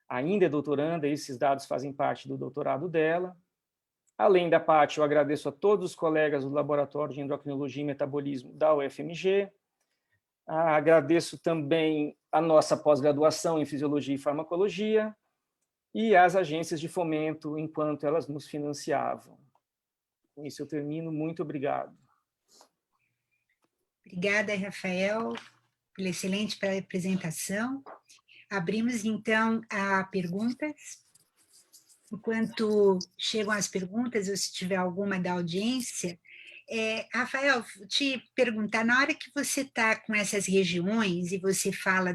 ainda é doutoranda, e esses dados fazem parte do doutorado dela. Além da Paty, eu agradeço a todos os colegas do Laboratório de Endocrinologia e Metabolismo da UFMG. Agradeço também a nossa pós-graduação em Fisiologia e Farmacologia e as agências de fomento, enquanto elas nos financiavam. Com isso eu termino. Muito obrigado. Obrigada, Rafael, pela excelente apresentação. Abrimos, então, a perguntas. Enquanto chegam as perguntas, ou se tiver alguma da audiência, Rafael, te perguntar, na hora que você está com essas regiões e você fala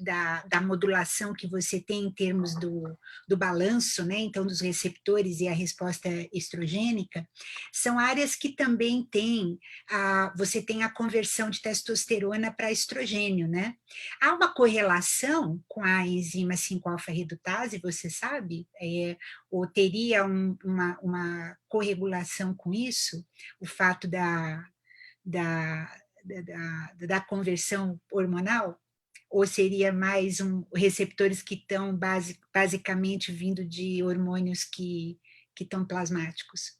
da modulação que você tem em termos do balanço, né? Então, dos receptores e a resposta estrogênica, são áreas que também você tem a conversão de testosterona para estrogênio, né? Há uma correlação com a enzima 5-alfa-redutase, você sabe? Ou teria uma corregulação com isso? O fato da conversão hormonal? Ou seria mais receptores que estão basicamente vindo de hormônios que estão plasmáticos?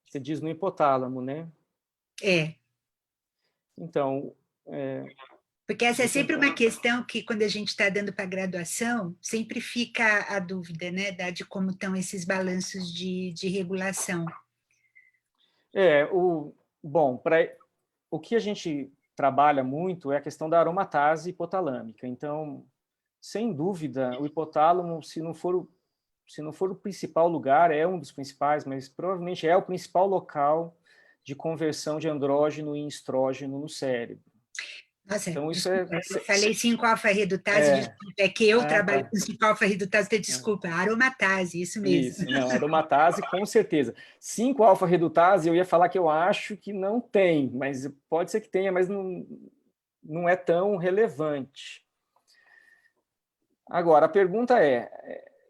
Você diz no hipotálamo, né? Então... Porque essa é sempre uma questão que, quando a gente está dando para graduação, sempre fica a dúvida, né, de como estão esses balanços de regulação. Bom, o que a gente trabalha muito é a questão da aromatase hipotalâmica. Então, sem dúvida, o hipotálamo, se não for o principal lugar, é um dos principais, mas provavelmente é o principal local de conversão de andrógeno em estrógeno no cérebro. Nossa, Então, isso desculpa, eu falei 5-alfa-redutase, desculpa, é que eu trabalho tá. com 5-alfa-redutase, desculpa, aromatase, isso mesmo. Isso, não, aromatase, com certeza. 5-alfa-redutase, eu ia falar que eu acho que não tem, mas pode ser que tenha, mas não é tão relevante. Agora, a pergunta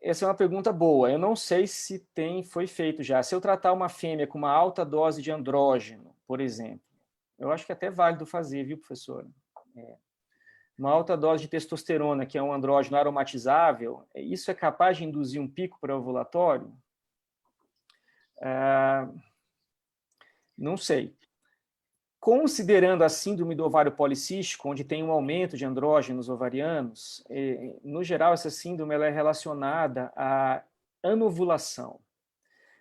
essa é uma pergunta boa, eu não sei se foi feito já. Se eu tratar uma fêmea com uma alta dose de andrógeno, por exemplo, eu acho que é até válido fazer, viu, professora? Uma alta dose de testosterona, que é um andrógeno aromatizável, isso é capaz de induzir um pico pré-ovulatório? Não sei. Considerando a síndrome do ovário policístico, onde tem um aumento de andrógenos ovarianos, no geral, essa síndrome ela é relacionada à anovulação.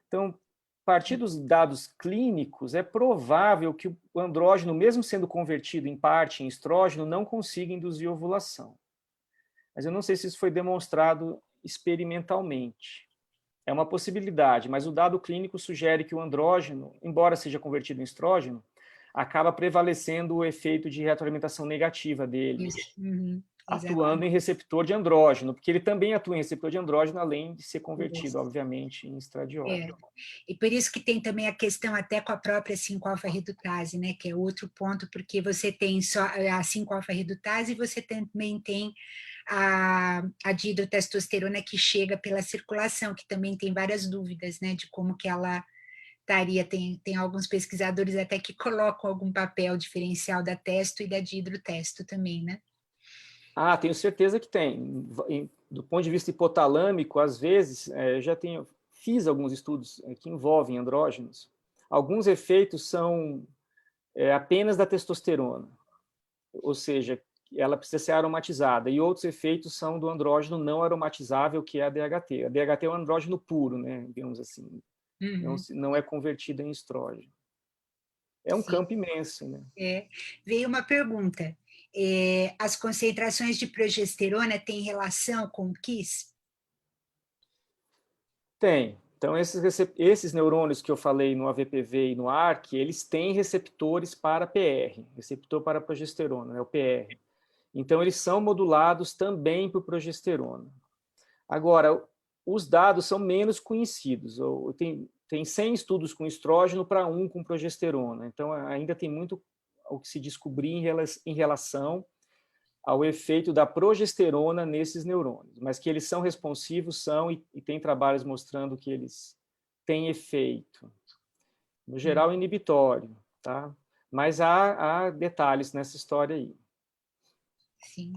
Então, a partir dos dados clínicos, é provável que o andrógeno, mesmo sendo convertido em parte em estrógeno, não consiga induzir ovulação. Mas eu não sei se isso foi demonstrado experimentalmente. É uma possibilidade, mas o dado clínico sugere que o andrógeno, embora seja convertido em estrógeno, acaba prevalecendo o efeito de retroalimentação negativa dele, atuando em receptor de andrógeno, porque ele também atua em receptor de andrógeno, além de ser convertido, obviamente, em estradiol. E por isso que tem também a questão até com a própria 5-alfa-redutase, né, que é outro ponto, porque você tem só a 5-alfa-redutase e você também tem a dihidrotestosterona que chega pela circulação, que também tem várias dúvidas, né, de como que ela estaria, tem alguns pesquisadores até que colocam algum papel diferencial da testo e da dihidrotesto também, né? Tenho certeza que tem. Do ponto de vista hipotalâmico, às vezes, fiz alguns estudos que envolvem andrógenos. Alguns efeitos são apenas da testosterona, ou seja, ela precisa ser aromatizada, e outros efeitos são do andrógeno não aromatizável, que é a DHT. A DHT é um andrógeno puro, né, digamos assim, não é convertido em estrógeno. É um campo imenso, né? Veio uma pergunta. As concentrações de progesterona têm relação com o QIS? Tem. Então, esses neurônios que eu falei no AVPV e no ARC, eles têm receptores para PR, receptor para progesterona, né, o PR. Então, eles são modulados também por progesterona. Agora, os dados são menos conhecidos. Tem 100 estudos com estrógeno para 1 com progesterona. Então, ainda tem muito o que se descobrir em relação ao efeito da progesterona nesses neurônios, mas que eles são responsivos, e tem trabalhos mostrando que eles têm efeito. No geral, inibitório, tá? Mas há detalhes nessa história aí. Sim.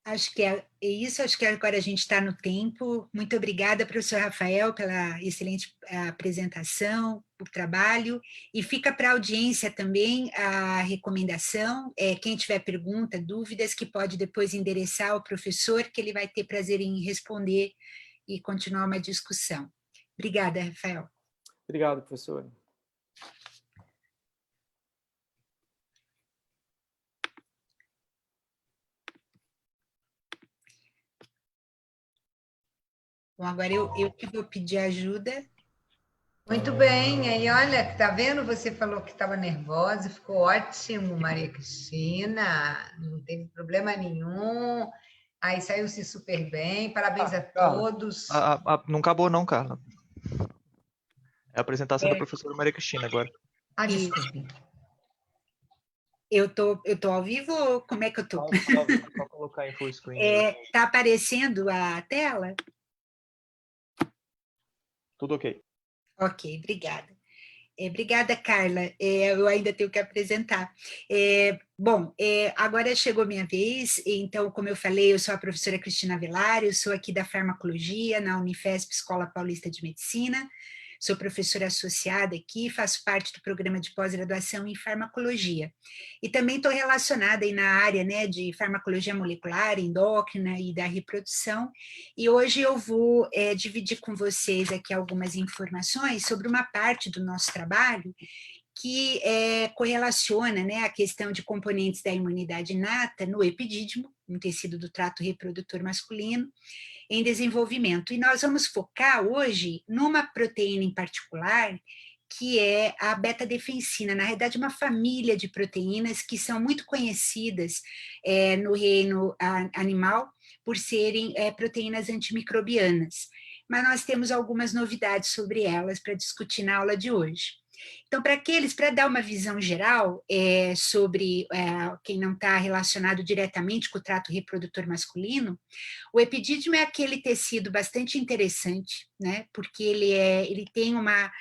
Acho que é isso, acho que agora a gente está no tempo. Muito obrigada, professor Rafael, pela excelente apresentação, o trabalho, e fica para a audiência também a recomendação, quem tiver pergunta, dúvidas, que pode depois endereçar ao professor, que ele vai ter prazer em responder e continuar uma discussão. Obrigada, Rafael. Obrigado, professor. Bom, agora eu que vou pedir ajuda. Muito bem, aí olha, tá vendo? Você falou que estava nervosa, ficou ótimo, Maria Cristina, não teve problema nenhum, aí saiu-se super bem, parabéns a todos. Não acabou não, Carla. É a apresentação da professora Maria Cristina agora. Desculpe. Eu tô ao vivo ou como é que eu tô? Só colocar em full screen. Tá aparecendo a tela? Tudo ok. Ok, obrigada. Obrigada, Carla. Eu ainda tenho que apresentar. Bom, agora chegou minha vez, então, como eu falei, eu sou a professora Cristina Velário, sou aqui da farmacologia na Unifesp, Escola Paulista de Medicina, sou professora associada aqui, faço parte do programa de pós-graduação em farmacologia. E também estou relacionada aí na área, né, de farmacologia molecular, endócrina e da reprodução, e hoje eu vou dividir com vocês aqui algumas informações sobre uma parte do nosso trabalho que correlaciona, né, a questão de componentes da imunidade inata no epidídimo, um tecido do trato reprodutor masculino, em desenvolvimento. E nós vamos focar hoje numa proteína em particular, que é a beta-defensina. Na realidade, uma família de proteínas que são muito conhecidas no reino animal por serem proteínas antimicrobianas. Mas nós temos algumas novidades sobre elas para discutir na aula de hoje. Então, para dar uma visão geral sobre quem não está relacionado diretamente com o trato reprodutor masculino, o epidídimo é aquele tecido bastante interessante, né? Porque ele tem uma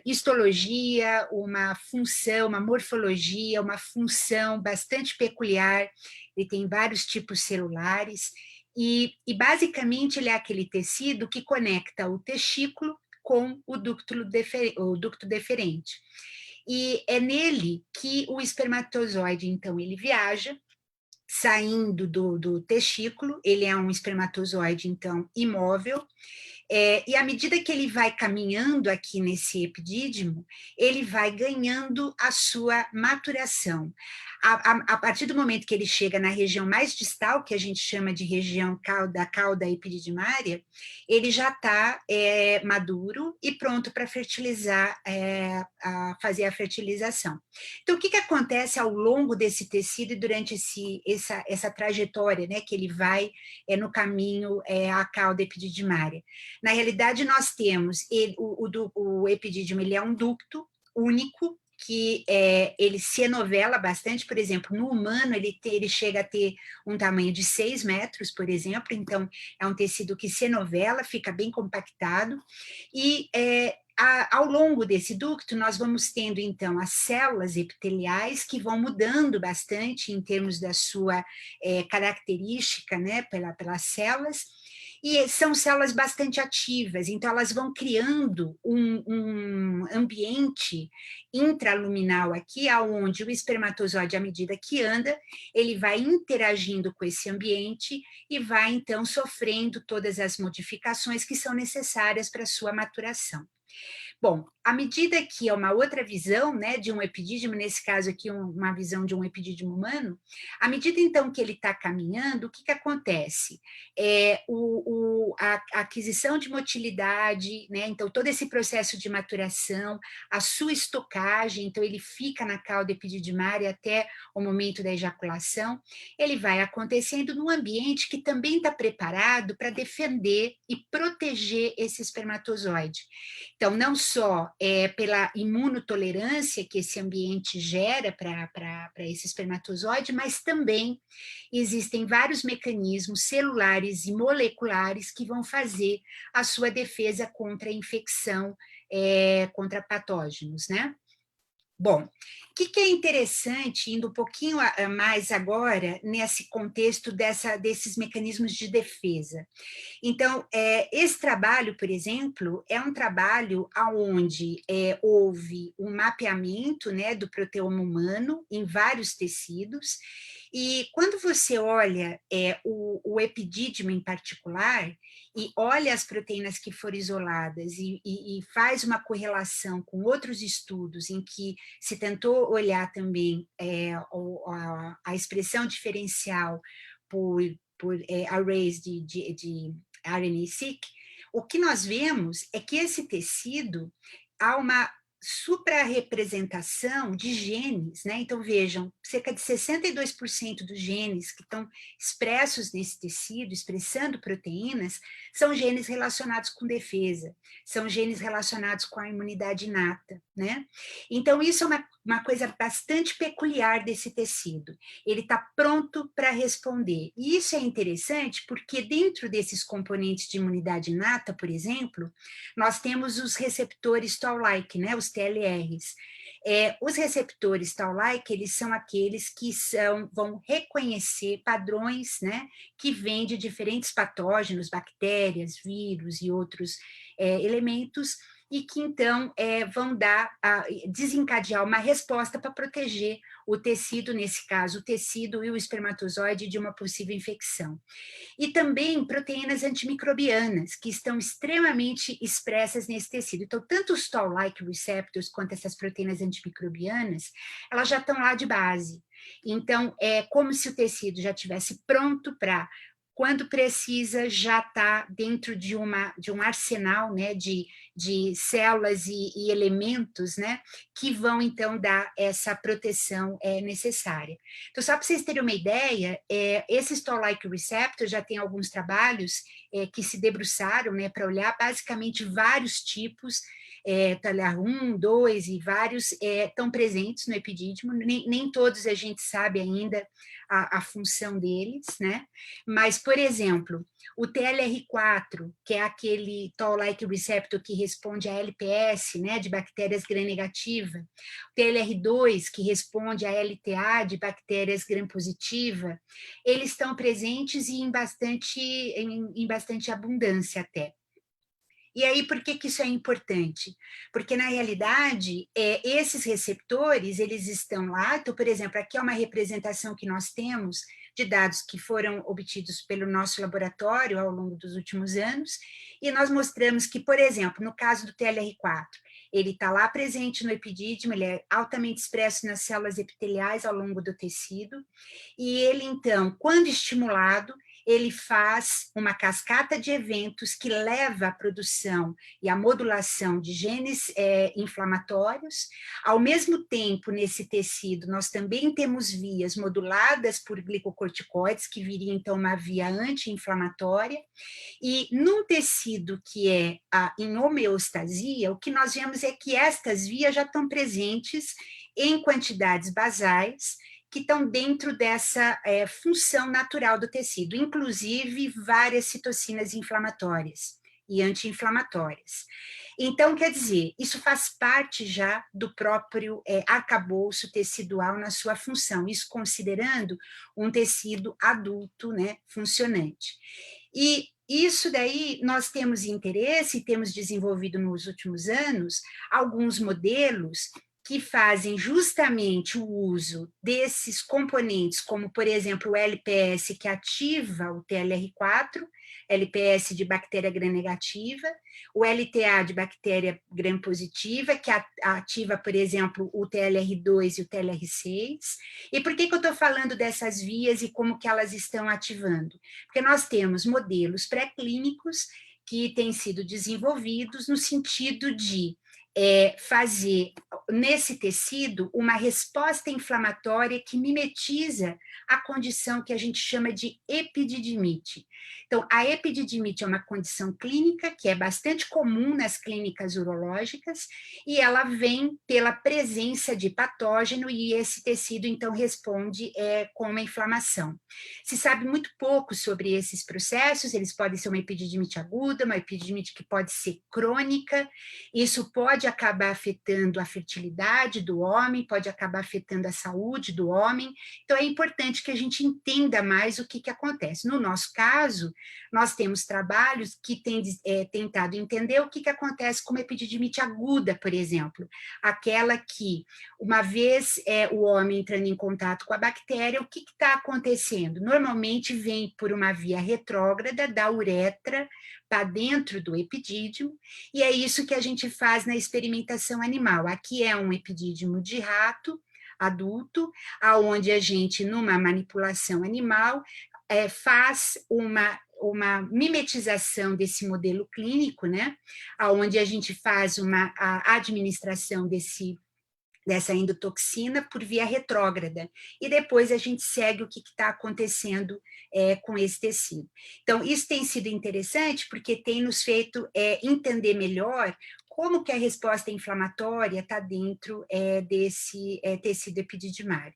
histologia, uma função, uma morfologia, uma função bastante peculiar, ele tem vários tipos celulares, e basicamente ele é aquele tecido que conecta o testículo com o ducto deferente. E é nele que o espermatozoide, então, ele viaja, saindo do testículo, ele é um espermatozoide, então, imóvel, e à medida que ele vai caminhando aqui nesse epidídimo, ele vai ganhando a sua maturação. A partir do momento que ele chega na região mais distal, que a gente chama de região cauda epididimária, ele já está maduro e pronto para fertilizar, fazer a fertilização. Então, o que acontece ao longo desse tecido e durante essa trajetória, né, que ele vai no caminho à cauda epididimária? Na realidade, nós temos o epidídimo, ele é um ducto único, que ele se enovela bastante. Por exemplo, no humano, ele chega a ter um tamanho de 6 metros, por exemplo, então é um tecido que se enovela, fica bem compactado, e ao longo desse ducto, nós vamos tendo, então, as células epiteliais que vão mudando bastante em termos da sua característica, né, pelas células, e são células bastante ativas, então elas vão criando um ambiente intraluminal aqui, onde o espermatozoide, à medida que anda, ele vai interagindo com esse ambiente e vai, então, sofrendo todas as modificações que são necessárias para a sua maturação. Bom, à medida que é uma outra visão, né, de um epidídimo, nesse caso aqui uma visão de um epidídimo humano, à medida então que ele está caminhando, o que acontece? A aquisição de motilidade, né, então todo esse processo de maturação, a sua estocagem, então ele fica na cauda epididimária até o momento da ejaculação, ele vai acontecendo num ambiente que também está preparado para defender e proteger esse espermatozoide. Então, não só pela imunotolerância que esse ambiente gera para esse espermatozoide, mas também existem vários mecanismos celulares e moleculares que vão fazer a sua defesa contra a infecção, contra patógenos, né? Bom, o que é interessante, indo um pouquinho mais agora, nesse contexto desses mecanismos de defesa? Então, esse trabalho, por exemplo, é um trabalho onde houve um mapeamento, né, do proteoma humano em vários tecidos, e quando você olha o epidídimo em particular, e olha as proteínas que foram isoladas e faz uma correlação com outros estudos em que se tentou olhar também a expressão diferencial por arrays de RNA-seq, o que nós vemos é que esse tecido há uma suprarrepresentação de genes, né? Então, vejam, cerca de 62% dos genes que estão expressos nesse tecido, expressando proteínas, são genes relacionados com defesa, são genes relacionados com a imunidade inata, né? Então, isso é uma coisa bastante peculiar desse tecido. Ele está pronto para responder. E isso é interessante porque dentro desses componentes de imunidade inata, por exemplo, nós temos os receptores Toll-like, né? Os TLRs. Os receptores Toll-like, eles são aqueles que vão reconhecer padrões, né, que vêm de diferentes patógenos, bactérias, vírus e outros elementos, e que então vão desencadear uma resposta para proteger o tecido, nesse caso, o tecido e o espermatozoide de uma possível infecção. E também proteínas antimicrobianas, que estão extremamente expressas nesse tecido. Então, tanto os Toll-like receptors quanto essas proteínas antimicrobianas, elas já estão lá de base. Então, é como se o tecido já estivesse pronto para, quando precisa, já está dentro de um arsenal, né, de de células e elementos, né, que vão, então, dar essa proteção necessária. Então, só para vocês terem uma ideia, esse Toll-like receptor já tem alguns trabalhos que se debruçaram, né, para olhar basicamente vários tipos, talhar 1, 2 e vários estão presentes no epidídimo, nem todos a gente sabe ainda a função deles, né? Mas, por exemplo, o TLR4, que é aquele Toll-like receptor que responde a LPS, né, de bactérias gram-negativa, o TLR2, que responde a LTA, de bactérias gram-positiva, eles estão presentes e em bastante abundância até. E aí, por que isso é importante? Porque, na realidade, esses receptores, eles estão lá. Então, por exemplo, aqui é uma representação que nós temos de dados que foram obtidos pelo nosso laboratório ao longo dos últimos anos, e nós mostramos que, por exemplo, no caso do TLR4, ele está lá presente no epidídimo, ele é altamente expresso nas células epiteliais ao longo do tecido, e ele, então, quando estimulado, ele faz uma cascata de eventos que leva à produção e à modulação de genes inflamatórios. Ao mesmo tempo, nesse tecido, nós também temos vias moduladas por glicocorticoides, que viria, então, uma via anti-inflamatória. E num tecido que é em homeostasia, o que nós vemos é que estas vias já estão presentes em quantidades basais, que estão dentro dessa função natural do tecido, inclusive várias citocinas inflamatórias e anti-inflamatórias. Então, quer dizer, isso faz parte já do próprio arcabouço tecidual na sua função, isso considerando um tecido adulto, né, funcionante. E isso daí nós temos interesse e temos desenvolvido nos últimos anos alguns modelos que fazem justamente o uso desses componentes, como, por exemplo, o LPS, que ativa o TLR4, LPS de bactéria gram-negativa, o LTA de bactéria gram-positiva, que ativa, por exemplo, o TLR2 e o TLR6. E por que eu estou falando dessas vias e como que elas estão ativando? Porque nós temos modelos pré-clínicos que têm sido desenvolvidos no sentido de fazer nesse tecido uma resposta inflamatória que mimetiza a condição que a gente chama de epididimite. Então, a epididimite é uma condição clínica que é bastante comum nas clínicas urológicas e ela vem pela presença de patógeno e esse tecido, então, responde com uma inflamação. Se sabe muito pouco sobre esses processos, eles podem ser uma epididimite aguda, uma epididimite que pode ser crônica, isso pode acabar afetando a fertilidade do homem, pode acabar afetando a saúde do homem, então é importante que a gente entenda mais o que acontece. No nosso caso, nós temos trabalhos que têm tentado entender o que acontece com uma epididimite aguda, por exemplo, aquela que, uma vez o homem entrando em contato com a bactéria, o que está acontecendo? Normalmente vem por uma via retrógrada da uretra para dentro do epidídimo, e é isso que a gente faz na experimentação animal. Aqui é um epidídimo de rato adulto, aonde a gente, numa manipulação animal, faz uma mimetização desse modelo clínico, né, onde a gente faz a administração dessa endotoxina por via retrógrada, e depois a gente segue o que está acontecendo com esse tecido. Então, isso tem sido interessante porque tem nos feito entender melhor como que a resposta inflamatória está dentro desse tecido epididimário.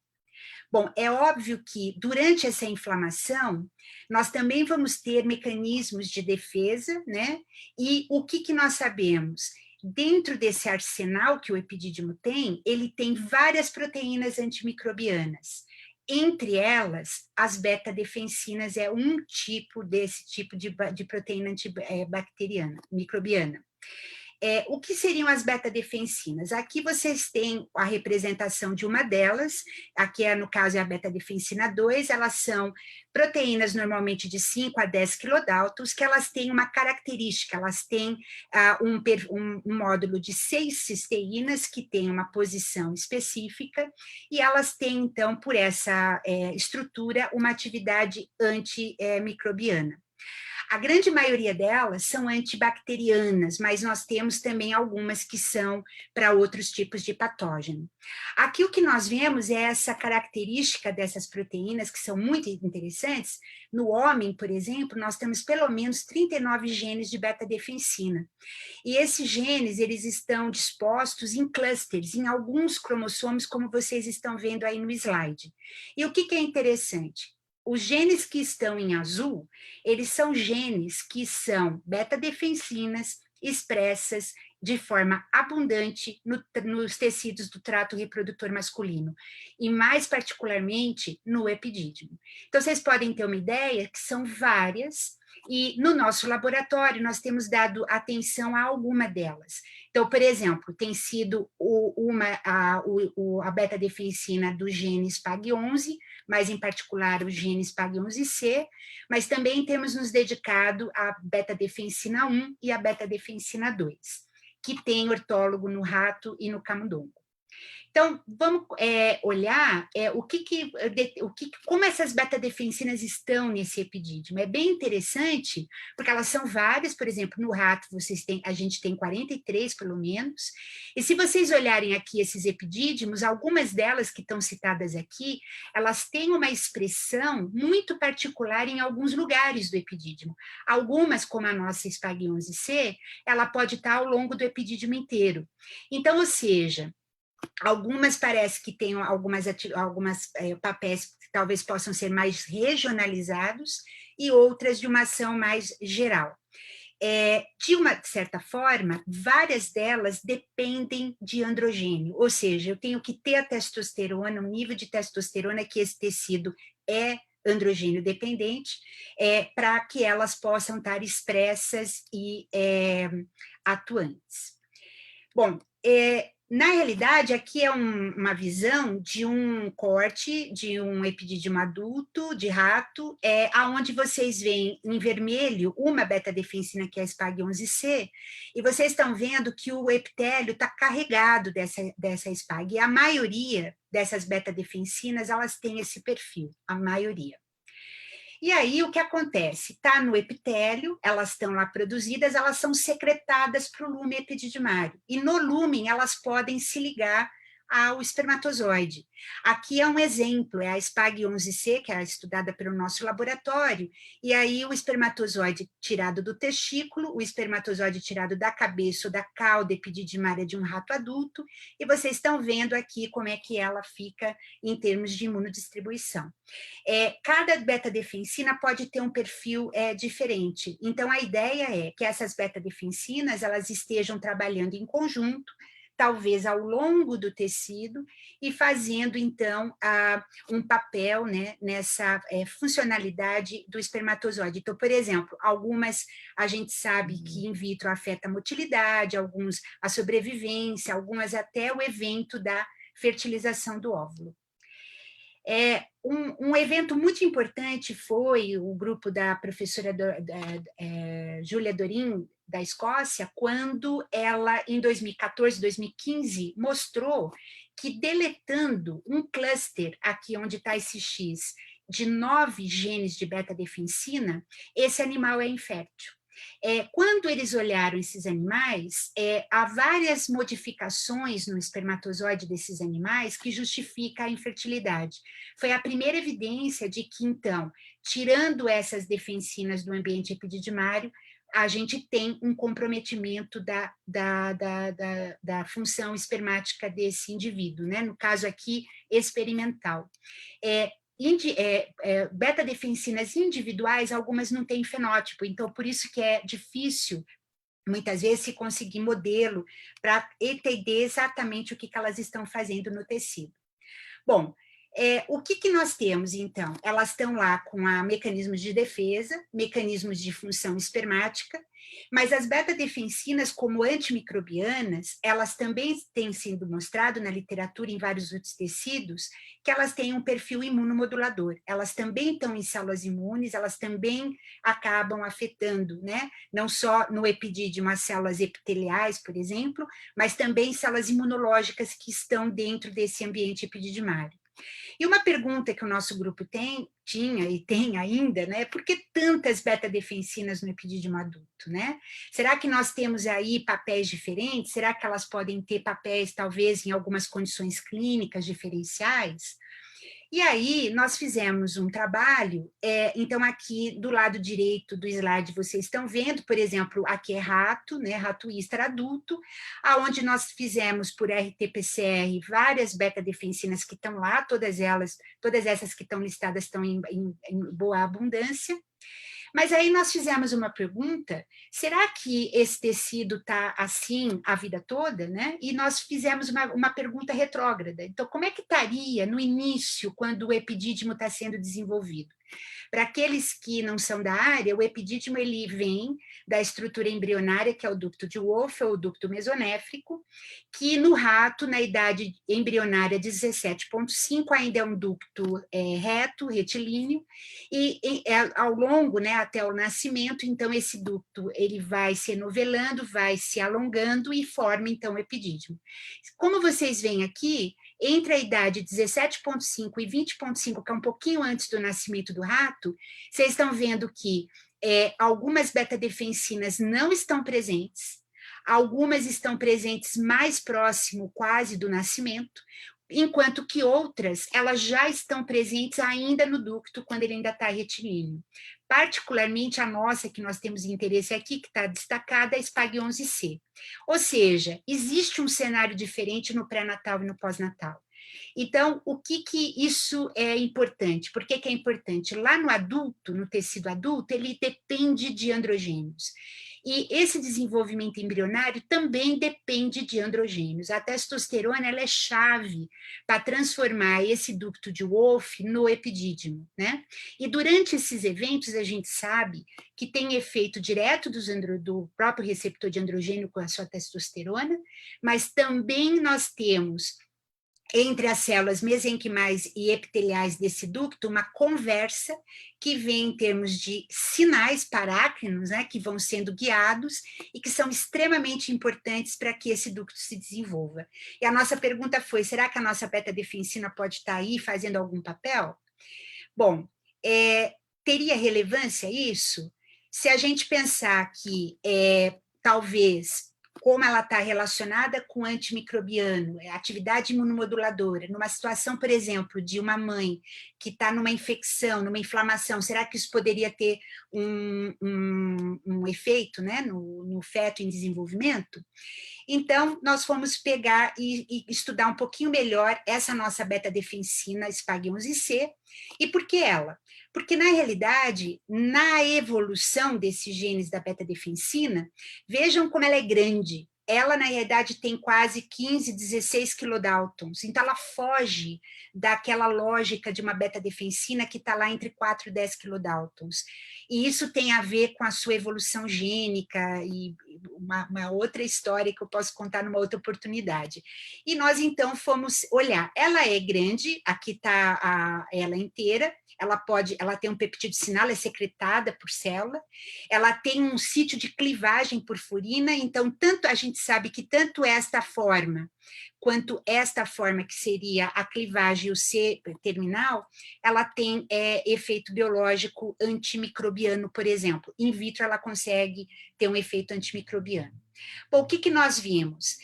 Bom, é óbvio que durante essa inflamação, nós também vamos ter mecanismos de defesa, né? E o que nós sabemos? Dentro desse arsenal que o epidídimo tem, ele tem várias proteínas antimicrobianas. Entre elas, as beta-defensinas é um tipo desse tipo de proteína antibacteriana, microbiana. O que seriam as beta-defensinas? Aqui vocês têm a representação de uma delas, aqui no caso é a beta-defensina 2, elas são proteínas normalmente de 5 a 10 quilodaltons, que elas têm uma característica, elas têm um módulo de 6 cisteínas, que tem uma posição específica, e elas têm, então, por essa estrutura, uma atividade antimicrobiana. A grande maioria delas são antibacterianas, mas nós temos também algumas que são para outros tipos de patógeno. Aqui o que nós vemos é essa característica dessas proteínas, que são muito interessantes. No homem, por exemplo, nós temos pelo menos 39 genes de beta-defensina. E esses genes, eles estão dispostos em clusters, em alguns cromossomos, como vocês estão vendo aí no slide. E o que é interessante? Os genes que estão em azul, eles são genes que são beta-defensinas expressas de forma abundante nos tecidos do trato reprodutor masculino, e mais particularmente no epidídimo. Então, vocês podem ter uma ideia que são várias, e no nosso laboratório nós temos dado atenção a alguma delas. Então, por exemplo, tem sido a beta-defensina do gene SPAG11, mas em particular o gene SPAG11C, mas também temos nos dedicado à beta-defensina 1 e à beta-defensina 2, que tem ortólogo no rato e no camundongo. Então, vamos olhar como essas beta-defensinas estão nesse epidídimo. É bem interessante, porque elas são várias. Por exemplo, no rato a gente tem 43, pelo menos, e se vocês olharem aqui esses epidídimos, algumas delas que estão citadas aqui, elas têm uma expressão muito particular em alguns lugares do epidídimo. Algumas, como a nossa SPAG11C, ela pode estar ao longo do epidídimo inteiro. Então, ou seja, algumas parece que têm algumas papéis que talvez possam ser mais regionalizados e outras de uma ação mais geral. De uma certa forma, várias delas dependem de androgênio, ou seja, eu tenho que ter a testosterona, o nível de testosterona que esse tecido é androgênio dependente, para que elas possam estar expressas e atuantes. Bom, na realidade, aqui é uma visão de um corte de um epidídimo adulto, de rato, aonde vocês veem em vermelho uma beta-defensina, que é a SPAG11C, e vocês estão vendo que o epitélio está carregado dessa SPAG, e a maioria dessas beta-defensinas, elas têm esse perfil, a maioria. E aí, o que acontece? Está no epitélio, elas estão lá produzidas, elas são secretadas para o lume epididimário. E no lumen, elas podem se ligar ao espermatozoide. Aqui é um exemplo, é a SPAG11C, que é estudada pelo nosso laboratório, e aí o espermatozoide tirado do testículo, o espermatozoide tirado da cabeça ou da cauda epididimária de um rato adulto, e vocês estão vendo aqui como é que ela fica em termos de imunodistribuição. Cada beta-defensina pode ter um perfil diferente, então a ideia é que essas beta-defensinas elas estejam trabalhando em conjunto, talvez ao longo do tecido, e fazendo, então, um papel, né, nessa funcionalidade do espermatozoide. Então, por exemplo, algumas a gente sabe que in vitro afeta a motilidade, alguns a sobrevivência, algumas até o evento da fertilização do óvulo. Um evento muito importante foi o grupo da professora Júlia Dorin, da Escócia, quando ela, em 2014, 2015, mostrou que deletando um cluster, aqui onde está esse X, de 9 genes de beta-defensina, esse animal é infértil. Quando eles olharam esses animais, há várias modificações no espermatozoide desses animais que justifica a infertilidade. Foi a primeira evidência de que, então, tirando essas defensinas do ambiente epididimário, a gente tem um comprometimento da função espermática desse indivíduo, né? No caso aqui, experimental. Beta-defensinas individuais, algumas não têm fenótipo, então por isso que é difícil, muitas vezes, se conseguir modelo para entender exatamente o que elas estão fazendo no tecido. Bom, o que nós temos, então? Elas estão lá com mecanismos de defesa, mecanismos de função espermática, mas as beta-defensinas, como antimicrobianas, elas também têm sido mostrado na literatura, em vários outros tecidos, que elas têm um perfil imunomodulador. Elas também estão em células imunes, elas também acabam afetando, né? Não só no epidídimo as células epiteliais, por exemplo, mas também células imunológicas que estão dentro desse ambiente epididimário. E uma pergunta que o nosso grupo tinha e tem ainda, né? Por que tantas beta-defensinas no epidídimo adulto, né? Será que nós temos aí papéis diferentes? Será que elas podem ter papéis, talvez, em algumas condições clínicas diferenciais? E aí, nós fizemos um trabalho, então aqui do lado direito do slide vocês estão vendo, por exemplo, aqui é rato, né, rato íster adulto, aonde nós fizemos por RT-PCR várias beta-defensinas que estão lá, todas essas que estão listadas estão em boa abundância. Mas aí nós fizemos uma pergunta, será que esse tecido está assim a vida toda, né? E nós fizemos uma pergunta retrógrada. Então, como é que estaria no início, quando o epidídimo está sendo desenvolvido? Para aqueles que não são da área, o epidídimo ele vem da estrutura embrionária, que é o ducto de Wolff, ou o ducto mesonéfrico, que no rato, na idade embrionária 17,5, ainda é um ducto reto, retilíneo, e ao longo, né, até o nascimento, então esse ducto ele vai se enovelando, vai se alongando e forma então o epidídimo. Como vocês veem aqui, entre a idade 17,5 e 20,5, que é um pouquinho antes do nascimento do rato, vocês estão vendo que algumas beta-defensinas não estão presentes, algumas estão presentes mais próximo quase do nascimento, enquanto que outras, elas já estão presentes ainda no ducto, quando ele ainda está retilíneo. Particularmente a nossa, que nós temos interesse aqui, que está destacada, é a SPAG11C. Ou seja, existe um cenário diferente no pré-natal e no pós-natal. Então, o que isso é importante? Por que é importante? Lá no adulto, no tecido adulto, ele depende de androgênios. E esse desenvolvimento embrionário também depende de androgênios. A testosterona ela é chave para transformar esse ducto de Wolff no epidídimo, né? E durante esses eventos, a gente sabe que tem efeito direto do próprio receptor de androgênio com a sua testosterona, mas também nós temos entre as células mesenquimais e epiteliais desse ducto, uma conversa que vem em termos de sinais parácrinos, né, que vão sendo guiados e que são extremamente importantes para que esse ducto se desenvolva. E a nossa pergunta foi, será que a nossa beta-defensina pode estar aí fazendo algum papel? Bom, teria relevância isso? Se a gente pensar que talvez como ela está relacionada com o antimicrobiano, atividade imunomoduladora, numa situação, por exemplo, de uma mãe que está numa infecção, numa inflamação, será que isso poderia ter um efeito, né, no feto em desenvolvimento? Então, nós fomos pegar e estudar um pouquinho melhor essa nossa beta-defensina SPAG11C. E por que ela? Porque, na realidade, na evolução desses genes da beta-defensina, vejam como ela é grande. Ela, na realidade, tem quase 15, 16 kilodaltons. Então, ela foge daquela lógica de uma beta-defensina que está lá entre 4 e 10 kilodaltons. E isso tem a ver com a sua evolução gênica e uma outra história que eu posso contar numa outra oportunidade. E nós, então, fomos olhar. Ela é grande, aqui está ela inteira, ela tem um peptídeo sinal, ela é secretada por célula, ela tem um sítio de clivagem por furina, então tanto a gente sabe que tanto esta forma quanto esta forma que seria a clivagem e o C terminal, ela tem efeito biológico antimicrobiano, por exemplo. In vitro ela consegue ter um efeito antimicrobiano. Bom, o que nós vimos?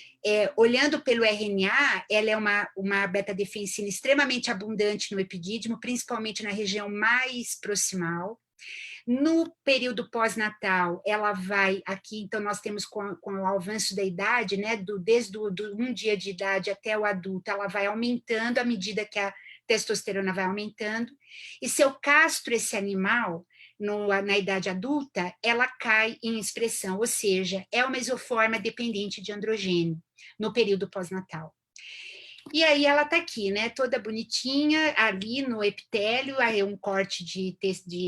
Olhando pelo RNA, ela é uma beta-defensina extremamente abundante no epidídimo, principalmente na região mais proximal. No período pós-natal, ela vai aqui, então nós temos com o avanço da idade, né, desde um dia de idade até o adulto, ela vai aumentando à medida que a testosterona vai aumentando, e se eu castro esse animal na idade adulta, ela cai em expressão, ou seja, é uma isoforma dependente de androgênio no período pós-natal. E aí ela está aqui, né, toda bonitinha, ali no epitélio, aí um corte de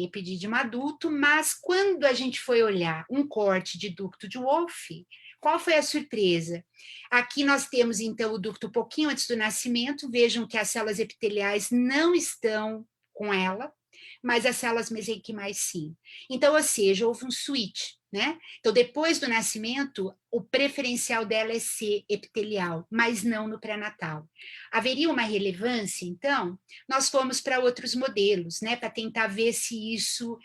epidídimo adulto, mas quando a gente foi olhar um corte de ducto de Wolff, qual foi a surpresa? Aqui nós temos, então, o ducto um pouquinho antes do nascimento, vejam que as células epiteliais não estão com ela, mas as células mesenquimais sim. Então, ou seja, houve um switch, né? Então, depois do nascimento, o preferencial dela é ser epitelial, mas não no pré-natal. Haveria uma relevância, então? Nós fomos para outros modelos, né, para tentar ver se isso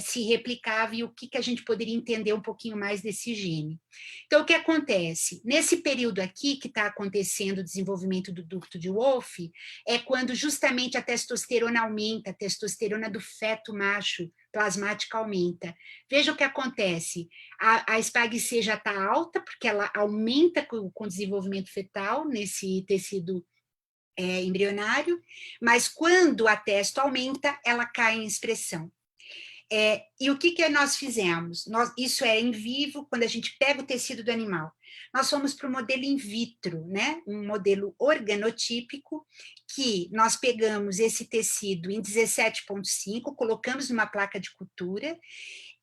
se replicava e o que a gente poderia entender um pouquinho mais desse gene. Então, o que acontece? Nesse período aqui que está acontecendo o desenvolvimento do ducto de Wolff, é quando justamente a testosterona aumenta, a testosterona do feto macho plasmática aumenta. Veja o que acontece, a SPAG-C já está alta, porque ela aumenta com o desenvolvimento fetal nesse tecido embrionário, mas quando a testo aumenta, ela cai em expressão. E o que nós fizemos? Isso é em vivo, quando a gente pega o tecido do animal. Nós fomos para o modelo in vitro, né? Um modelo organotípico, que nós pegamos esse tecido em 17,5, colocamos numa placa de cultura.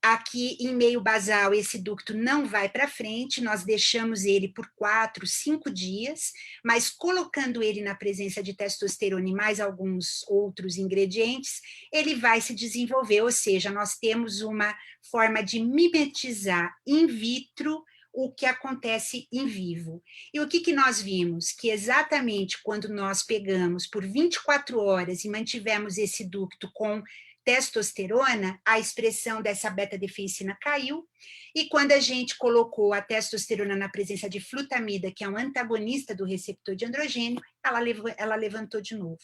Aqui em meio basal, esse ducto não vai para frente, nós deixamos ele por 4, 5 dias, mas colocando ele na presença de testosterona e mais alguns outros ingredientes, ele vai se desenvolver, ou seja, nós temos uma forma de mimetizar in vitro o que acontece em vivo. E o que nós vimos? Que exatamente quando nós pegamos por 24 horas e mantivemos esse ducto com testosterona, a expressão dessa beta-defensina caiu, e quando a gente colocou a testosterona na presença de flutamida, que é um antagonista do receptor de androgênio, ela levantou de novo.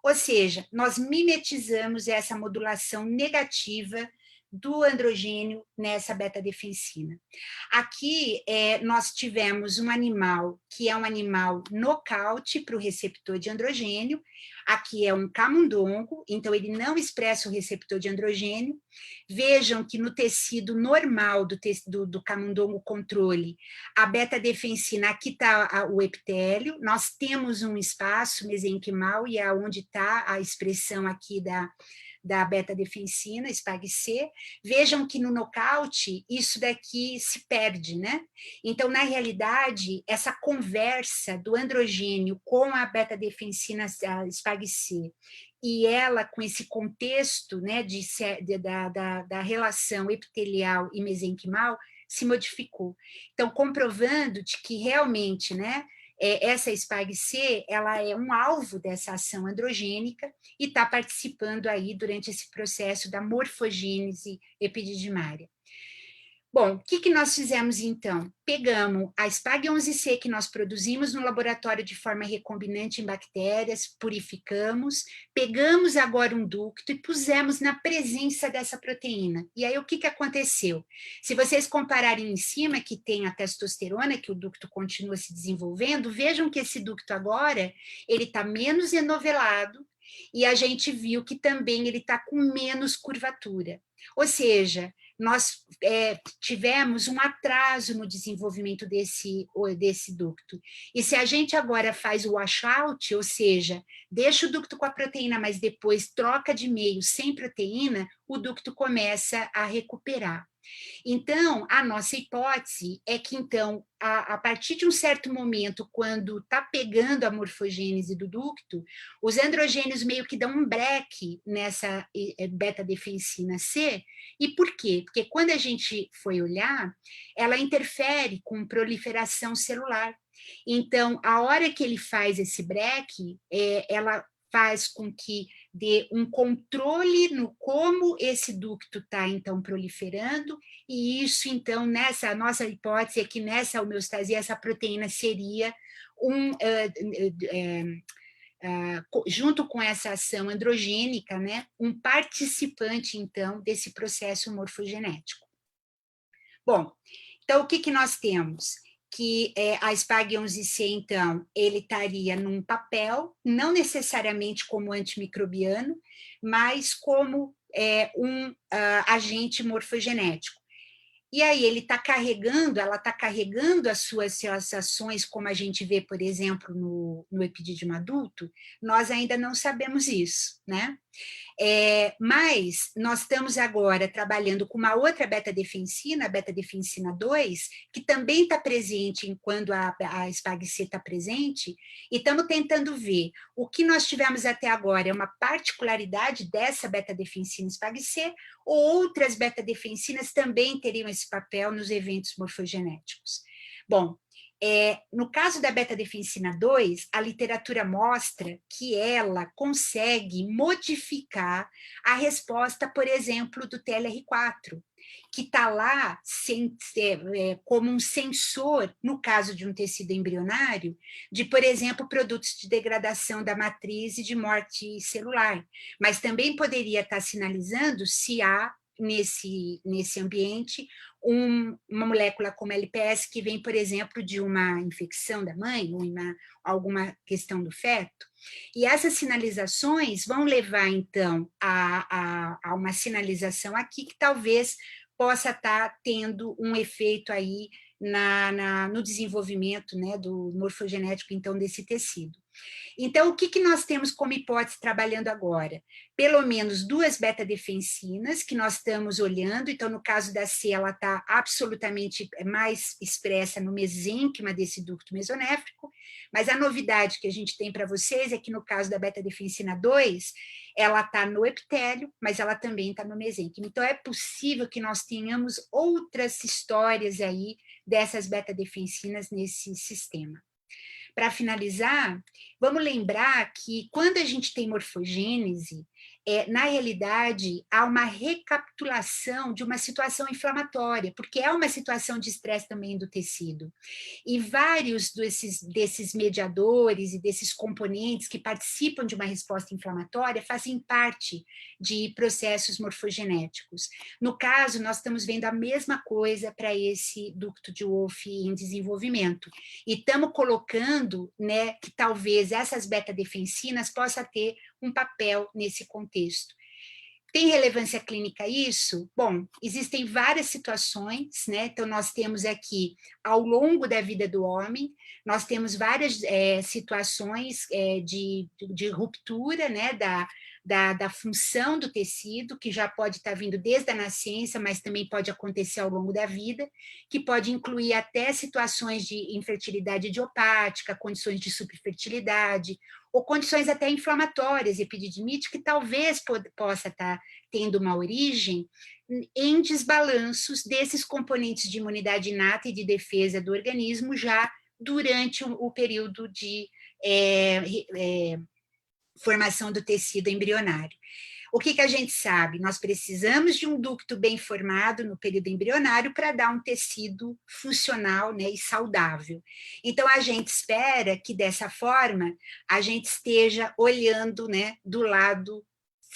Ou seja, nós mimetizamos essa modulação negativa do androgênio nessa beta-defensina. Aqui, nós tivemos um animal que é um animal nocaute para o receptor de androgênio. Aqui é um camundongo, então ele não expressa o receptor de androgênio. Vejam que no tecido normal do camundongo controle, a beta-defensina, aqui está o epitélio, nós temos um espaço mesenquimal e é onde está a expressão aqui da beta-defensina, SPAG-C. Vejam que no nocaute, isso daqui se perde, né? Então, na realidade, essa conversa do androgênio com a beta-defensina SPAG-C e ela com esse contexto, né, da relação epitelial e mesenquimal se modificou. Então, comprovando de que realmente, né, essa SPAG-C, ela é um alvo dessa ação androgênica e está participando aí durante esse processo da morfogênese epididimária. Bom, o que nós fizemos então? Pegamos a SPAG11C que nós produzimos no laboratório de forma recombinante em bactérias, purificamos, pegamos agora um ducto e pusemos na presença dessa proteína. E aí o que aconteceu? Se vocês compararem em cima, que tem a testosterona, que o ducto continua se desenvolvendo, vejam que esse ducto agora, ele está menos enovelado, e a gente viu que também ele está com menos curvatura. Ou seja, nós tivemos um atraso no desenvolvimento desse ducto. E se a gente agora faz o washout, ou seja, deixa o ducto com a proteína, mas depois troca de meio sem proteína, o ducto começa a recuperar. Então, a nossa hipótese é que, então, a partir de um certo momento, quando está pegando a morfogênese do ducto, os androgênios meio que dão um break nessa beta-defensina C. E por quê? Porque quando a gente foi olhar, ela interfere com proliferação celular. Então, a hora que ele faz esse break, ela faz com que dê um controle no como esse ducto está, então, proliferando, e isso, então, a nossa hipótese é que nessa homeostasia, essa proteína seria junto com essa ação androgênica, né, um participante, então, desse processo morfogenético. Bom, então, o que nós temos? Que a SPAG11C, então, ele estaria num papel, não necessariamente como antimicrobiano, mas como um agente morfogenético. E aí ela está carregando as suas ações, como a gente vê, por exemplo, no epidídimo adulto, nós ainda não sabemos isso, né? Mas nós estamos agora trabalhando com uma outra beta-defensina, a beta-defensina 2, que também está presente enquanto a SPAG-C está presente, e estamos tentando ver o que nós tivemos até agora é uma particularidade dessa beta-defensina SPAG-C, ou outras beta-defensinas também teriam esse papel nos eventos morfogenéticos. Bom, no caso da beta-defensina 2, a literatura mostra que ela consegue modificar a resposta, por exemplo, do TLR4, que está lá como um sensor, no caso de um tecido embrionário, de, por exemplo, produtos de degradação da matriz e de morte celular, mas também poderia estar sinalizando se há nesse ambiente uma molécula como LPS que vem, por exemplo, de uma infecção da mãe, ou alguma questão do feto. E essas sinalizações vão levar, então, a uma sinalização aqui que talvez possa estar tendo um efeito aí no desenvolvimento, né, do morfogenético, então, desse tecido. Então, o que nós temos como hipótese trabalhando agora? Pelo menos 2 beta-defensinas que nós estamos olhando, então, no caso da C, ela está absolutamente mais expressa no mesênquima desse ducto mesonéfrico, mas a novidade que a gente tem para vocês é que no caso da beta-defensina 2, ela está no epitélio, mas ela também está no mesênquima. Então, é possível que nós tenhamos outras histórias aí dessas beta-defensinas nesse sistema. Para finalizar, vamos lembrar que quando a gente tem morfogênese, na realidade, há uma recapitulação de uma situação inflamatória, porque é uma situação de estresse também do tecido. E vários desses mediadores e desses componentes que participam de uma resposta inflamatória fazem parte de processos morfogenéticos. No caso, nós estamos vendo a mesma coisa para esse ducto de Wolff em desenvolvimento. E estamos colocando, né, que talvez essas beta-defensinas possam ter um papel nesse contexto. Tem relevância clínica isso? Bom, existem várias situações, né? Então, nós temos aqui, ao longo da vida do homem, nós temos várias situações de ruptura, né, da função do tecido, que já pode estar vindo desde a nascença, mas também pode acontecer ao longo da vida, que pode incluir até situações de infertilidade idiopática, condições de subfertilidade, ou condições até inflamatórias, epididimite, que talvez possa estar tendo uma origem em desbalanços desses componentes de imunidade inata e de defesa do organismo já durante o período de formação do tecido embrionário. O que a gente sabe? Nós precisamos de um ducto bem formado no período embrionário para dar um tecido funcional, né, e saudável. Então, a gente espera que, dessa forma, a gente esteja olhando, né, do lado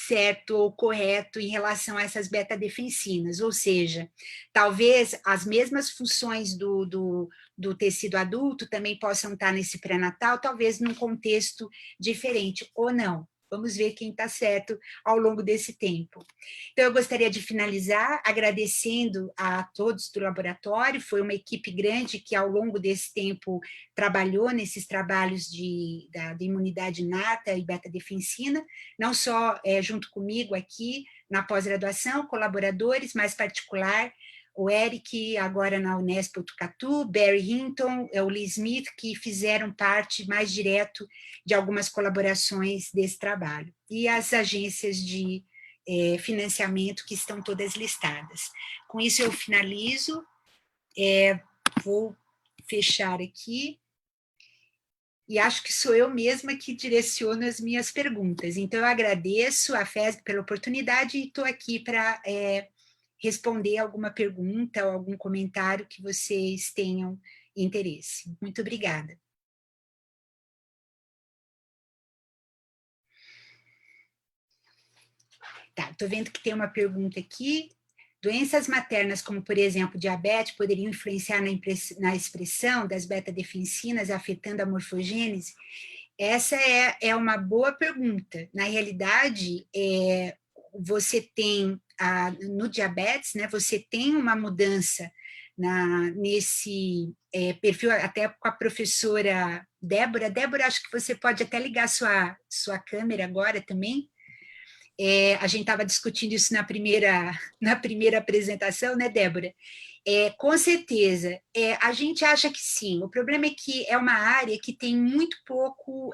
certo ou correto em relação a essas beta-defensinas, ou seja, talvez as mesmas funções do tecido adulto também possam estar nesse pré-natal, talvez num contexto diferente, ou não. Vamos ver quem está certo ao longo desse tempo. Então, eu gostaria de finalizar agradecendo a todos do laboratório, foi uma equipe grande que ao longo desse tempo trabalhou nesses trabalhos de imunidade inata e beta-defensina, não só junto comigo aqui na pós-graduação, colaboradores, mais particular, o Eric, agora na Unesp Botucatu, Barry Hinton, o Lee Smith, que fizeram parte mais direto de algumas colaborações desse trabalho. E as agências de financiamento que estão todas listadas. Com isso eu finalizo, vou fechar aqui, e acho que sou eu mesma que direciono as minhas perguntas. Então, eu agradeço a FESB pela oportunidade e estou aqui para responder alguma pergunta ou algum comentário que vocês tenham interesse. Muito obrigada. Tá, estou vendo que tem uma pergunta aqui. Doenças maternas, como, por exemplo, diabetes, poderiam influenciar na expressão das beta-defensinas, afetando a morfogênese? Essa é uma boa pergunta. Na realidade, você tem, no diabetes, né, você tem uma mudança nesse perfil, até com a professora Débora. Débora, acho que você pode até ligar sua câmera agora também. a gente estava discutindo isso na primeira apresentação, né, Débora? Com certeza, a gente acha que sim. O problema é que é uma área que tem muito pouco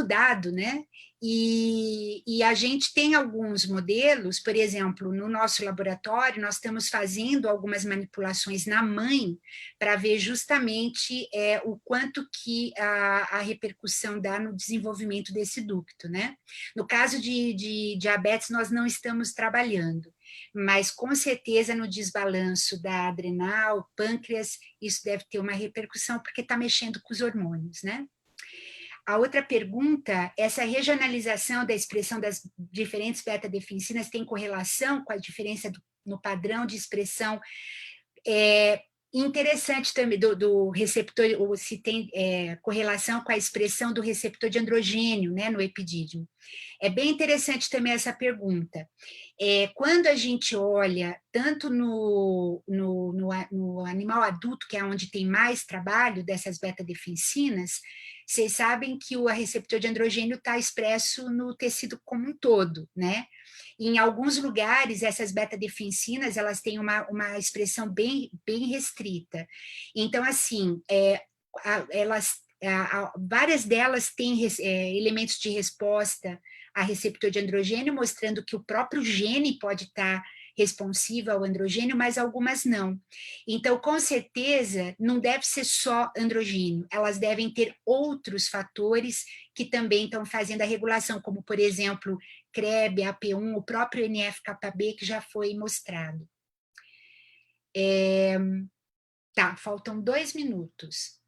dado, né? E a gente tem alguns modelos, por exemplo, no nosso laboratório, nós estamos fazendo algumas manipulações na mãe para ver justamente o quanto que a repercussão dá no desenvolvimento desse ducto, né? No caso de diabetes, nós não estamos trabalhando, mas com certeza no desbalanço da adrenal, pâncreas, isso deve ter uma repercussão, porque está mexendo com os hormônios, né? A outra pergunta, essa regionalização da expressão das diferentes beta-deficiências tem correlação com a diferença no padrão de expressão? Interessante também do receptor, ou se tem correlação com a expressão do receptor de androgênio, né, no epidídimo. É bem interessante também essa pergunta. Quando a gente olha tanto no animal adulto, que é onde tem mais trabalho dessas beta-defensinas, vocês sabem que o receptor de androgênio está expresso no tecido como um todo, né? E em alguns lugares, essas beta-defensinas, elas têm uma expressão bem restrita. Então, assim, várias delas têm elementos de resposta a receptor de androgênio, mostrando que o próprio gene pode estar responsivo ao androgênio, mas algumas não. Então, com certeza, não deve ser só androgênio, elas devem ter outros fatores que também estão fazendo a regulação, como, por exemplo, CREB, AP1, o próprio NF-κB, que já foi mostrado. Tá, faltam 2 minutos.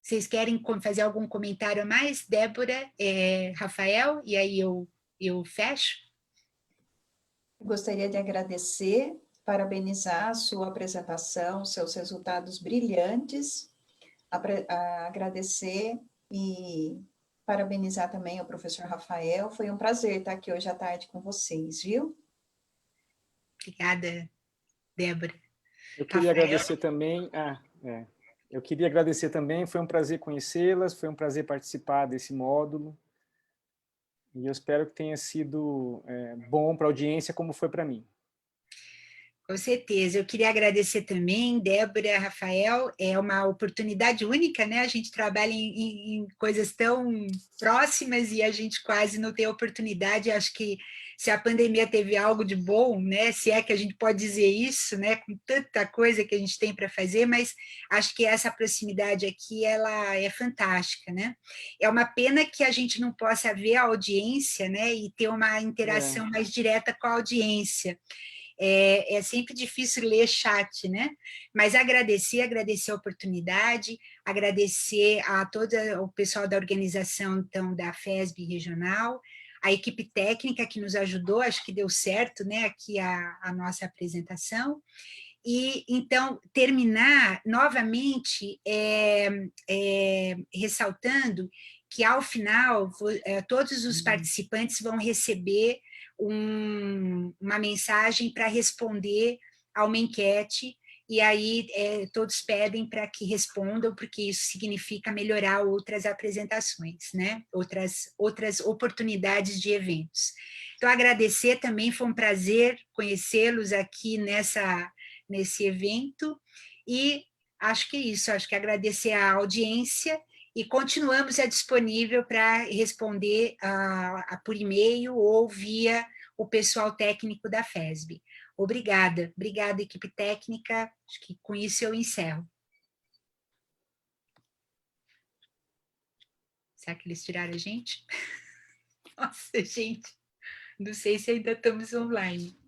Vocês querem fazer algum comentário a mais? Débora, Rafael, e aí eu fecho? Gostaria de agradecer, parabenizar a sua apresentação, seus resultados brilhantes, agradecer e parabenizar também o professor Rafael. Foi um prazer estar aqui hoje à tarde com vocês, viu? Obrigada, Débora. Eu queria agradecer também. Eu queria agradecer também. Foi um prazer conhecê-las, foi um prazer participar desse módulo. E eu espero que tenha sido bom para a audiência, como foi para mim. Com certeza. Eu queria agradecer também, Débora, Rafael. É uma oportunidade única, né? A gente trabalha em coisas tão próximas e a gente quase não tem oportunidade. Acho que se a pandemia teve algo de bom, né? Se é que a gente pode dizer isso, né? Com tanta coisa que a gente tem para fazer, mas acho que essa proximidade aqui ela é fantástica, né? É uma pena que a gente não possa ver a audiência, né? E ter uma interação mais direta com a audiência. É sempre difícil ler chat, né? Mas agradecer a oportunidade, agradecer a todo o pessoal da organização, então, da FESB regional, a equipe técnica que nos ajudou, acho que deu certo, né, aqui a nossa apresentação. E, então, terminar novamente ressaltando que, ao final, todos os participantes vão receber uma mensagem para responder a uma enquete, e aí todos pedem para que respondam, porque isso significa melhorar outras apresentações, né? Outras oportunidades de eventos. Então, agradecer também, foi um prazer conhecê-los aqui nesse evento, e acho que é isso, acho que agradecer a audiência, e continuamos disponível para responder por e-mail ou via o pessoal técnico da FESB. Obrigada, equipe técnica, acho que com isso eu encerro. Será que eles tiraram a gente? Nossa, gente, não sei se ainda estamos online.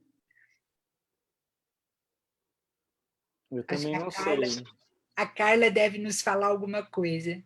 Eu também não sei. A Carla deve nos falar alguma coisa.